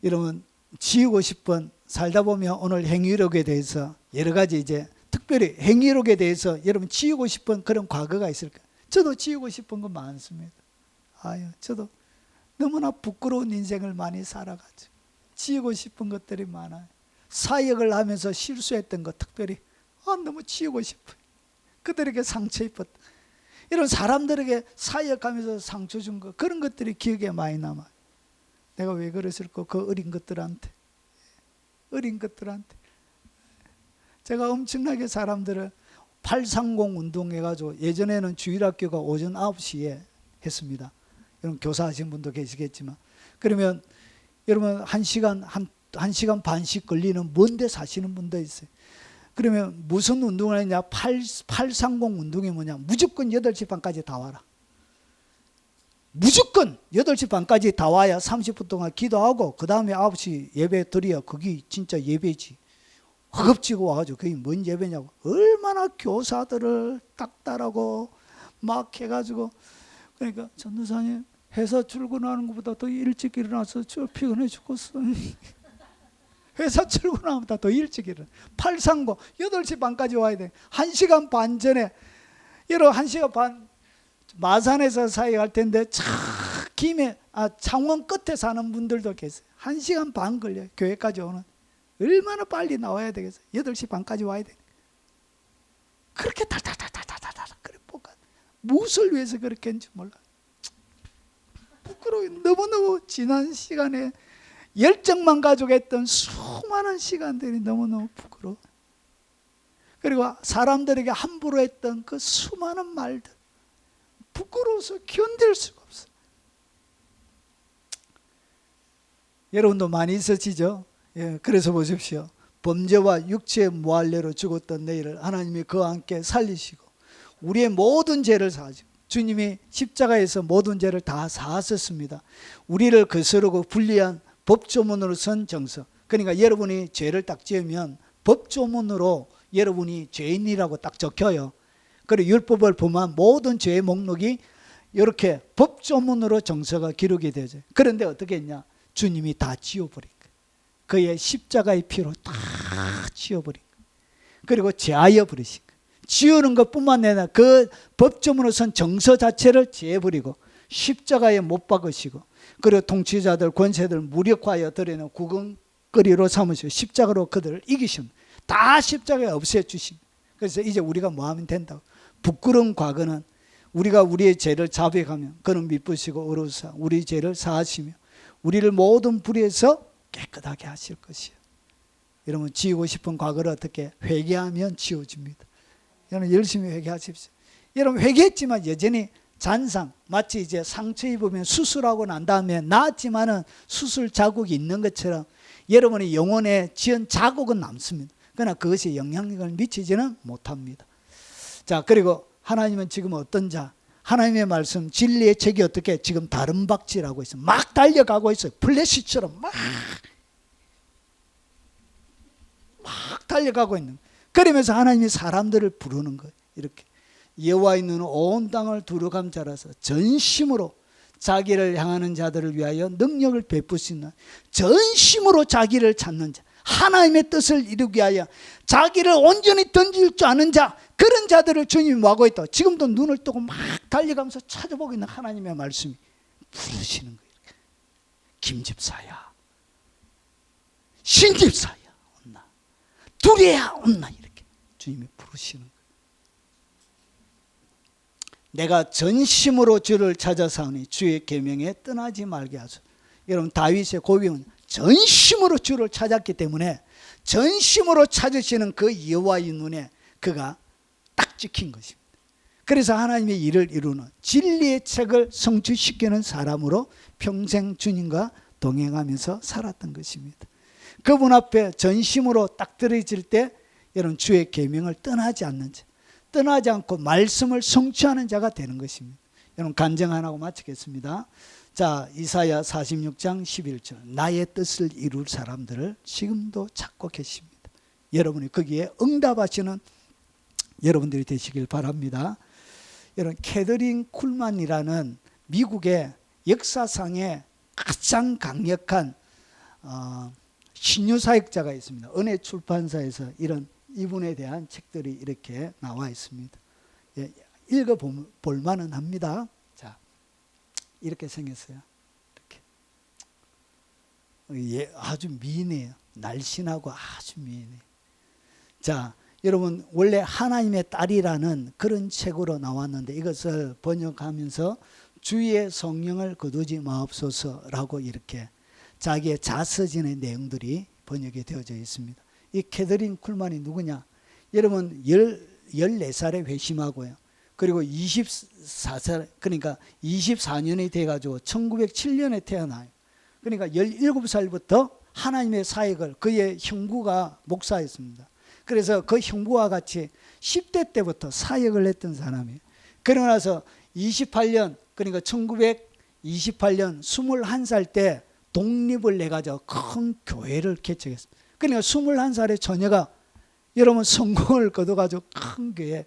여러분 지우고 싶은 살다 보면 오늘 행위록에 대해서 여러 가지 이제 특별히 행위록에 대해서 여러분 지우고 싶은 그런 과거가 있을까요? 저도 지우고 싶은 거 많습니다. 저도 너무나 부끄러운 인생을 많이 살아가지고 지우고 싶은 것들이 많아요. 사역을 하면서 실수했던 것 특별히 너무 지우고 싶어요. 그들에게 상처 입었다. 이런 사람들에게 사역하면서 상처 준 것 그런 것들이 기억에 많이 남아요. 내가 왜 그랬을까? 그 어린 것들한테 제가 엄청나게 사람들을 830 운동해가지고 예전에는 주일학교가 오전 9시에 했습니다. 여러분 교사하신 분도 계시겠지만 그러면 여러분 1시간 반씩 걸리는 먼데 사시는 분도 있어요. 그러면 무슨 운동을 했냐? 830 운동이 뭐냐? 무조건 8시 반까지 다 와라. 무조건 8시 반까지 다 와야 30분 동안 기도하고 그 다음에 9시 예배 드려야 그게 진짜 예배지. 허겁지겁 와가지고 그게 뭔 예배냐고. 얼마나 교사들을 딱따라고 막 해가지고 그러니까 전도사님 회사 출근하는 것보다 더 일찍 일어나서 저 피곤해 죽겠어. 회사 출근하면 더 일찍 일어나. 830 8시 반까지 와야 돼. 1시간 반 전에 여러분 1시간 반 마산에서 사역할 텐데 창원 끝에 사는 분들도 계세요. 1시간 반 걸려요. 교회까지 오는. 얼마나 빨리 나와야 되겠어요. 8시 반까지 와야 돼. 그렇게 달달달달달달 그래 볶아. 무엇을 위해서 그렇게 했는지 몰라. 부끄러워. 너무너무 지난 시간에 열정만 가지고 했던 수많은 시간들이 너무너무 부끄러워. 그리고 사람들에게 함부로 했던 그 수많은 말들 부끄러워서 견딜 수가 없어. 여러분도 많이 있으시죠? 그래서 보십시오. 범죄와 육체의 무할례로 죽었던 너희를 하나님이 그와 함께 살리시고 우리의 모든 죄를 사하시고 주님이 십자가에서 모든 죄를 다 사하셨습니다. 우리를 거스르고 불리한 법조문으로 선 정서. 그러니까 여러분이 죄를 딱 지으면 법조문으로 여러분이 죄인이라고 딱 적혀요. 그리고 율법을 범한 모든 죄의 목록이 이렇게 법조문으로 정서가 기록이 되죠. 그런데 어떻게 했냐? 주님이 다 지워버린 거예요. 그의 십자가의 피로 다 지워버린 거예요. 그리고 제하여 버리신 거예요. 지우는 것뿐만 아니라 그 법조문으로 선 정서 자체를 제해버리고 십자가에 못 박으시고 그리고 통치자들 권세들 무력화하여 드리는 구경거리로 삼으시고 십자가로 그들을 이기신 다 십자가에 없애주신. 그래서 이제 우리가 뭐 하면 된다고. 부끄러운 과거는 우리가 우리의 죄를 자백하면 그는 미쁘시고 의로우사 우리 죄를 사하시며 우리를 모든 불의에서 깨끗하게 하실 것이에요. 여러분 지우고 싶은 과거를 어떻게 회개하면 지워집니다. 여러분 열심히 회개하십시오. 여러분 회개했지만 여전히 잔상, 마치 이제 상처 입으면 수술하고 난 다음에 나았지만은 수술 자국이 있는 것처럼 여러분의 영혼에 지은 자국은 남습니다. 그러나 그것이 영향력을 미치지는 못합니다. 자, 그리고 하나님은 지금 어떤 자? 하나님의 말씀 진리의 책이 어떻게 지금 다른 박질하고 있어요. 막 달려가고 있어요. 플래시처럼 막 달려가고 있는 거예요. 그러면서 하나님이 사람들을 부르는 거예요. 이렇게 여호와의 눈은 온 땅을 두루감 자라서 전심으로 자기를 향하는 자들을 위하여 능력을 베푸시는 전심으로 자기를 찾는 자, 하나님의 뜻을 이루기 위하여 자기를 온전히 던질 줄 아는 자, 그런 자들을 주님이 뭐하고 있다. 지금도 눈을 뜨고 막 달려가면서 찾아보고 있는 하나님의 말씀이 부르시는 거예요. 김집사야, 신집사야 온나, 두레야 온나, 이렇게 주님이 부르시는 거예요. 내가 전심으로 주를 찾아사오니 주의 계명에 떠나지 말게 하소서. 여러분 다윗의 고백은 전심으로 주를 찾았기 때문에 전심으로 찾으시는 그 여호와의 눈에 그가 딱 찍힌 것입니다. 그래서 하나님의 일을 이루는 진리의 책을 성취시키는 사람으로 평생 주님과 동행하면서 살았던 것입니다. 그분 앞에 전심으로 딱 들어질 때 여러분 주의 계명을 떠나지 않는 자, 떠나지 않고 말씀을 성취하는 자가 되는 것입니다. 여러분 간증 하나 하고 마치겠습니다. 자, 이사야 46장 11절 나의 뜻을 이룰 사람들을 지금도 찾고 계십니다. 여러분이 거기에 응답하시는 여러분들이 되시길 바랍니다. 여러분 캐더린 쿨만이라는 미국의 역사상의 가장 강력한 신유사역자가 있습니다. 은혜 출판사에서 이분에 대한 책들이 이렇게 나와 있습니다. 예, 읽어볼 만은 합니다. 자, 이렇게 생겼어요. 이렇게. 예, 아주 미인해요. 날씬하고 아주 미인해요. 자, 여러분 원래 하나님의 딸이라는 그런 책으로 나왔는데 이것을 번역하면서 주의 성령을 거두지 마옵소서라고 이렇게 자기의 자서전의 내용들이 번역이 되어져 있습니다. 이 캐더린 쿨만이 누구냐? 여러분 14살에 회심하고요. 그리고 24살, 그러니까 24년이 돼가지고 1907년에 태어나요. 그러니까 17살부터 하나님의 사역을, 그의 형부가 목사였습니다. 그래서 그 형부와 같이 10대 때부터 사역을 했던 사람이에요. 그러고 나서 28년, 그러니까 1928년 21살 때 독립을 내가지고 큰 교회를 개척했습니다. 그러니까 21살의 처녀가 여러분 성공을 거둬가지고 큰 교회.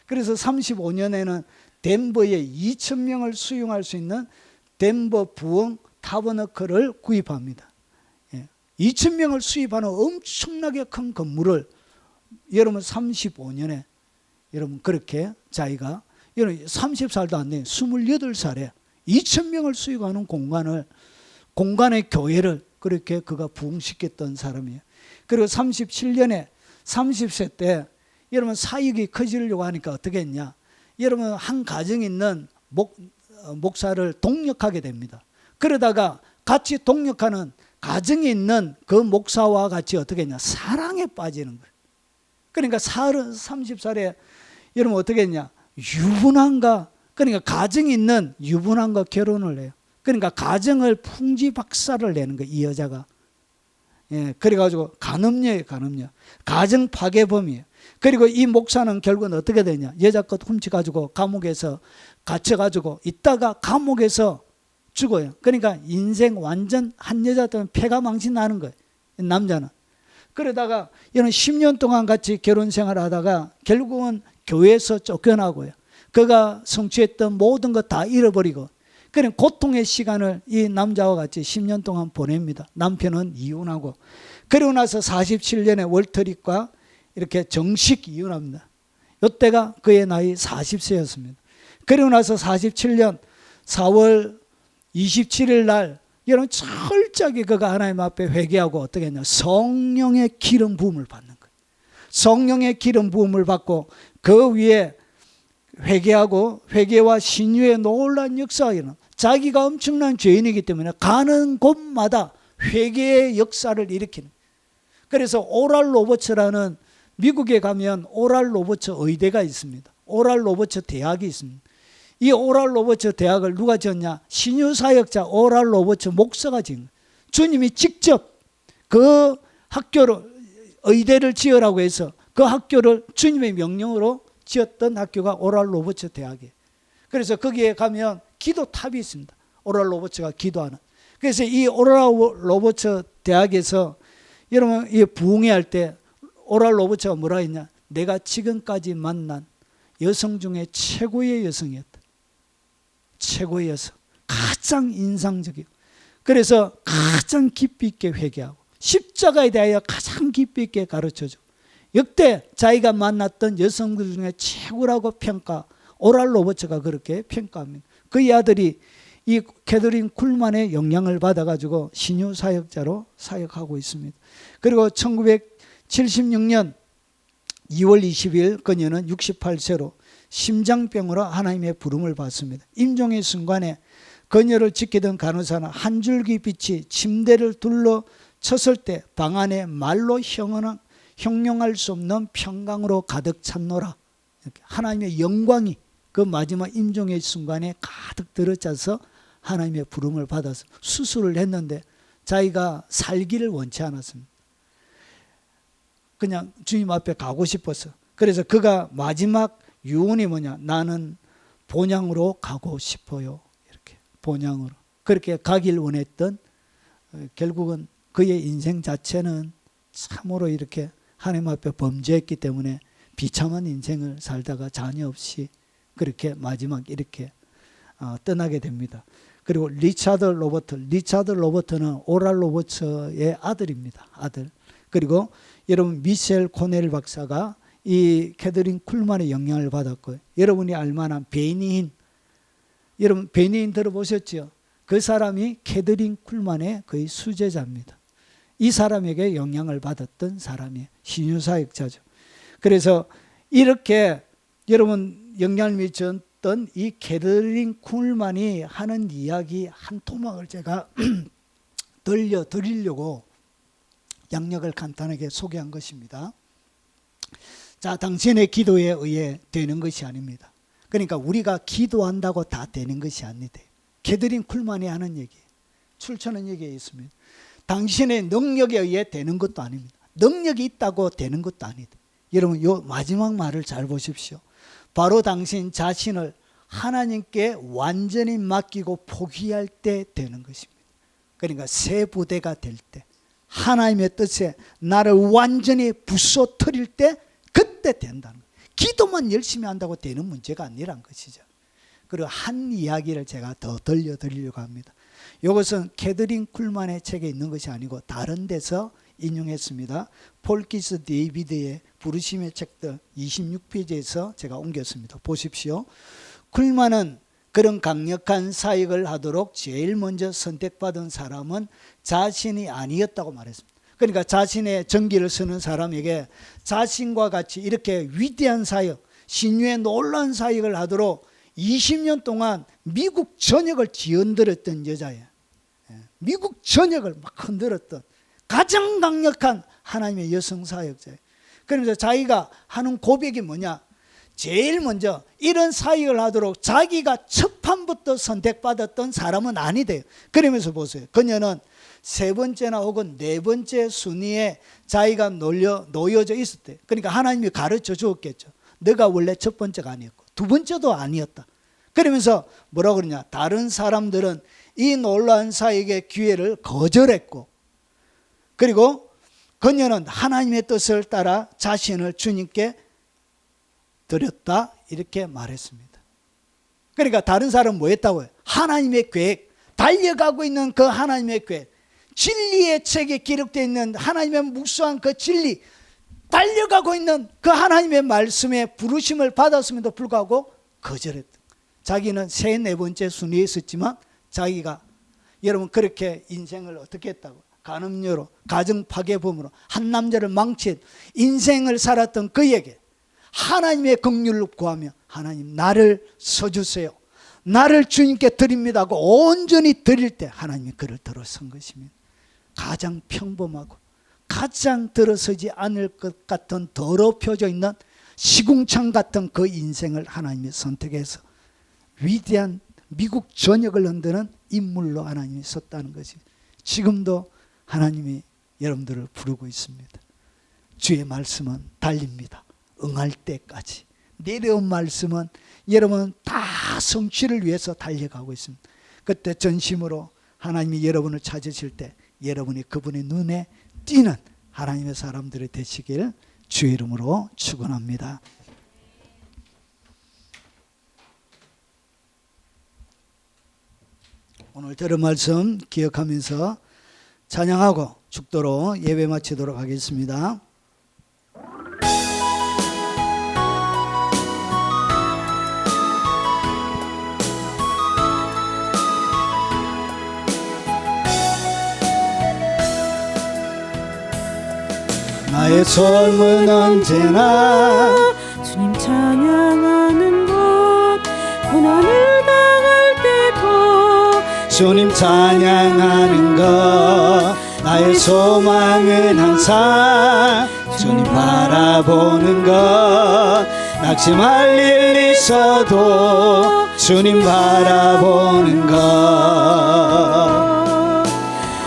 그래서 35년에는 덴버에 2,000명을 수용할 수 있는 덴버 부흥 타버너클을 구입합니다. 2,000명을 수입하는 엄청나게 큰 건물을 여러분 35년에 여러분 그렇게 자기가 여러분 30살도 안 돼요. 28살에 2,000명을 수용하는 공간의 교회를 그렇게 그가 부흥시켰던 사람이에요. 그리고 37년에 30세 때 여러분 사역이 커지려고 하니까 어떻게 했냐? 여러분 한 가정에 있는 목사를 동력하게 됩니다. 그러다가 같이 동력하는 가정에 있는 그 목사와 같이 어떻게 했냐? 사랑에 빠지는 거예요. 그러니까 30살에 여러분 어떻게 했냐? 유부남과, 그러니까 가정에 있는 유부남과 결혼을 해요. 그러니까 가정을 풍지박살을 내는 거예요, 이 여자가. 예, 그래가지고 간음녀예요, 간음녀. 가정 파괴범이에요. 그리고 이 목사는 결국은 어떻게 되냐? 여자 것 훔쳐가지고 감옥에서 갇혀가지고 있다가 감옥에서 죽어요. 그러니까 인생 완전 한 여자 때문에 폐가 망신 나는 거예요, 남자는. 그러다가 이런 10년 동안 같이 결혼 생활을 하다가 결국은 교회에서 쫓겨나고요. 그가 성취했던 모든 것 다 잃어버리고, 그런 고통의 시간을 이 남자와 같이 10년 동안 보냅니다. 남편은 이혼하고. 그러고 나서 47년에 월터릭과 이렇게 정식 이혼합니다. 이때가 그의 나이 40세였습니다. 그러고 나서 47년 4월 27일 날 여러분 철저하게 그가 하나님 앞에 회개하고 어떻게 했냐? 성령의 기름 부음을 받는 거예요. 성령의 기름 부음을 받고 그 위에 회개하고 회개와 신유의 놀라운 역사에는 자기가 엄청난 죄인이기 때문에 가는 곳마다 회개의 역사를 일으키는. 그래서 오랄 로버츠라는 미국에 가면 오랄 로버츠 의대가 있습니다. 오랄 로버츠 대학이 있습니다. 이 오랄 로버츠 대학을 누가 지었냐? 신유사역자 오랄 로버츠 목사가 지은 거예요. 주님이 직접 그 학교를 의대를 지으라고 해서 그 학교를 주님의 명령으로 지었던 학교가 오랄 로버츠 대학이에요. 그래서 거기에 가면 기도탑이 있습니다. 오랄 로버츠가 기도하는. 그래서 이 오랄 로버츠 대학에서 여러분 이 부흥회할 때 오랄 로버츠가 뭐라 했냐? 내가 지금까지 만난 여성 중에 최고의 여성이었다. 최고의 여성. 가장 인상적이고. 그래서 가장 깊이 있게 회개하고 십자가에 대하여 가장 깊이 있게 가르쳐주고 역대 자기가 만났던 여성들 중에 최고라고 평가. 오랄 로버츠가 그렇게 평가합니다. 그의 아들이 이 캐더린 쿨만의 영향을 받아가지고 신유 사역자로 사역하고 있습니다. 그리고 1976년 2월 20일 그녀는 68세로 심장병으로 하나님의 부름을 받습니다. 임종의 순간에 그녀를 지키던 간호사는 한 줄기 빛이 침대를 둘러쳤을 때 방 안에 말로 형용할 수 없는 평강으로 가득 찼노라. 이렇게 하나님의 영광이 그 마지막 임종의 순간에 가득 들어차서 하나님의 부름을 받아서 수술을 했는데 자기가 살기를 원치 않았습니다. 그냥 주님 앞에 가고 싶어서. 그래서 그가 마지막 유언이 뭐냐? 나는 본향으로 가고 싶어요. 이렇게 본향으로. 그렇게 가길 원했던 결국은 그의 인생 자체는 참으로 이렇게 하나님 앞에 범죄했기 때문에 비참한 인생을 살다가 자녀 없이 그렇게 마지막 이렇게 떠나게 됩니다. 그리고 리차드 로버트는 오랄 로버츠의 아들입니다. 아들. 그리고 여러분 미셸 코넬 박사가 이 캐더린 쿨만의 영향을 받았고요. 여러분이 알만한 베니힌. 여러분 베니힌 들어보셨죠? 그 사람이 캐더린 쿨만의 거의 수제자입니다. 이 사람에게 영향을 받았던 사람이 신유사역자죠. 그래서 이렇게 여러분 영향을 미쳤던 이 캐더린 쿨만이 하는 이야기 한 토막을 제가 들려드리려고 양력을 간단하게 소개한 것입니다. 자, 당신의 기도에 의해 되는 것이 아닙니다. 그러니까 우리가 기도한다고 다 되는 것이 아니다. 캐더린 쿨만이 하는 얘기, 출처는 여기에 있습니다. 당신의 능력에 의해 되는 것도 아닙니다. 능력이 있다고 되는 것도 아니다. 여러분 요 마지막 말을 잘 보십시오. 바로 당신 자신을 하나님께 완전히 맡기고 포기할 때 되는 것입니다. 그러니까 새 부대가 될 때, 하나님의 뜻에 나를 완전히 부숴뜨릴 때 그때 된다는 거예요. 기도만 열심히 한다고 되는 문제가 아니란 것이죠. 그리고 한 이야기를 제가 더 들려드리려고 합니다. 이것은 캐더린 쿨만의 책에 있는 것이 아니고 다른 데서 인용했습니다. 폴키스 데이비드의 부르심의 책들 26페이지에서 제가 옮겼습니다. 보십시오. 쿨만은 그런 강력한 사역을 하도록 제일 먼저 선택받은 사람은 자신이 아니었다고 말했습니다. 그러니까 자신의 전기를 쓰는 사람에게 자신과 같이 이렇게 위대한 사역, 신유의 놀라운 사역을 하도록 20년 동안 미국 전역을 뒤흔들었던 여자예요. 미국 전역을 막 흔들었던 가장 강력한 하나님의 여성 사역자예요. 그러면서 자기가 하는 고백이 뭐냐? 제일 먼저 이런 사역을 하도록 자기가 첫 판부터 선택받았던 사람은 아니대요. 그러면서 보세요. 그녀는 세 번째나 혹은 네 번째 순위에 자기가 놓여져 있었대요. 그러니까 하나님이 가르쳐 주었겠죠. 너가 원래 첫 번째가 아니었고 두 번째도 아니었다. 그러면서 뭐라고 그러냐? 다른 사람들은 이 놀라운 사역의 기회를 거절했고, 그리고 그녀는 하나님의 뜻을 따라 자신을 주님께 드렸다 이렇게 말했습니다. 그러니까 다른 사람은 뭐 했다고요? 하나님의 계획, 달려가고 있는 그 하나님의 계획, 진리의 책에 기록되어 있는 하나님의 묵수한 그 진리, 달려가고 있는 그 하나님의 말씀에 부르심을 받았음에도 불구하고 거절했다. 자기는 세, 네 번째 순위에 있었지만 자기가 여러분 그렇게 인생을 어떻게 했다고? 간음료로, 가정 파괴범으로 한 남자를 망친 인생을 살았던 그에게 하나님의 긍휼을 구하며 하나님 나를 써주세요, 나를 주님께 드립니다 하고 온전히 드릴 때 하나님이 그를 들어선 것입니다. 가장 평범하고 가장 들어서지 않을 것 같은 더럽혀져 있는 시궁창 같은 그 인생을 하나님이 선택해서 위대한 미국 전역을 흔드는 인물로 하나님이 썼다는 것이, 지금도 하나님이 여러분들을 부르고 있습니다. 주의 말씀은 달립니다. 응할 때까지. 내려온 말씀은 여러분 다 성취를 위해서 달려가고 있습니다. 그때 전심으로 하나님이 여러분을 찾으실 때 여러분이 그분의 눈에 띄는 하나님의 사람들이 되시길 주의 이름으로 축원합니다. 오늘 들은 말씀 기억하면서 찬양하고 축도로 예배 마치도록 하겠습니다. 나의 삶은 언제나 주님 찬양하는 것, 고난을 당할 때도 주님 찬양하는 것, 나의 소망은 항상 주님 바라보는 것, 낙심할 일 있어도 주님 바라보는 것,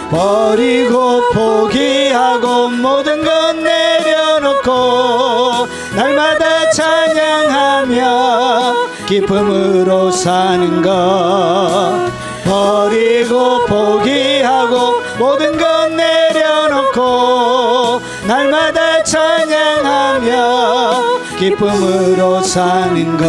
버리고 포기하고 모든 것 내려놓고 날마다 찬양하며 기쁨으로 사는 것, 버리고 포기하고 모든 것 내려놓고 날마다 찬양하며 기쁨으로 사는 것,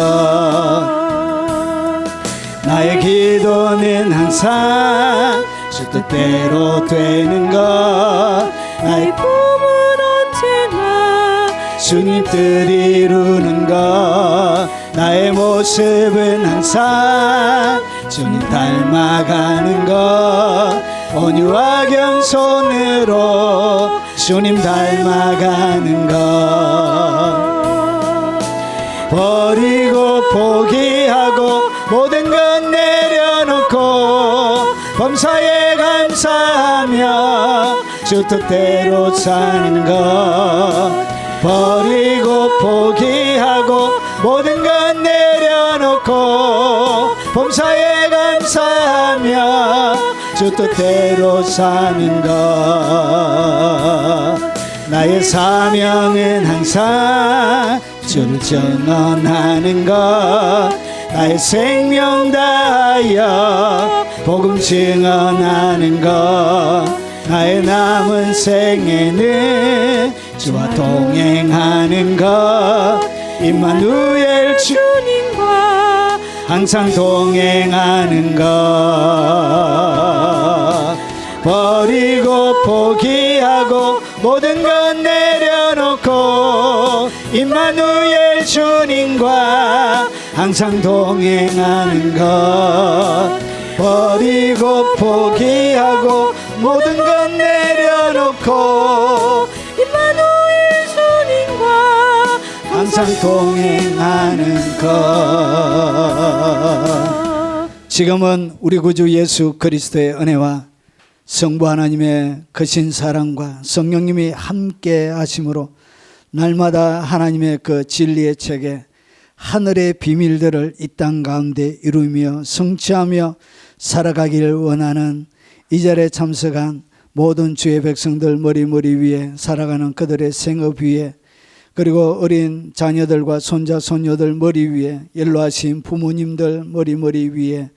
나의 기도는 항상 주 뜻대로 되는 것, 나의 꿈은 언제나 주님 뜻 이루는 것, 나의 모습은 항상 주님 닮아가는 것, 온유와 겸손으로 주님 닮아가는 것, 버리고 포기하고 모든 것 내려놓고 범사에 감사하며 주 뜻대로 사는 것, 버리고 포기하고 모든 것 내려놓고 범사에 감사하며 주 뜻대로 사는 것, 나의 사명은 항상 주를 전언하는 것, 나의 생명 다하여 복음 증언하는 것, 나의 남은 생에는 주와 동행하는 것, 임마누엘 주님과 항상 동행하는 것, 버리고 포기하고 모든 것 내려놓고 임마누엘 주님과 항상 동행하는 것, 버리고 포기하고 모든 것 내려놓고 임마누엘 주님과 항상 동행하는 것. 지금은 우리 구주 예수 그리스도의 은혜와 성부 하나님의 거신 사랑과 성령님이 함께 하심으로 날마다 하나님의 그 진리의 책에 하늘의 비밀들을 이 땅 가운데 이루며 성취하며 살아가기를 원하는 이 자리에 참석한 모든 주의 백성들 머리 위에 살아가는 그들의 생업 위에, 그리고 어린 자녀들과 손자 손녀들 머리 위에, 연로하신 부모님들 머리 위에,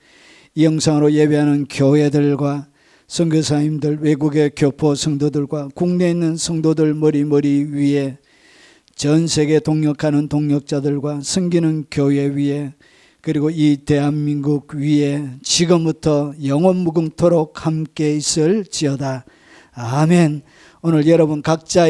이 영상으로 예배하는 교회들과 선교사님들, 외국의 교포 성도들과 국내에 있는 성도들 머리 위에, 전 세계 동역하는 동역자들과 섬기는 교회 위에, 그리고 이 대한민국 위에 지금부터 영원 무궁토록 함께 있을지어다. 아멘. 오늘 여러분 각자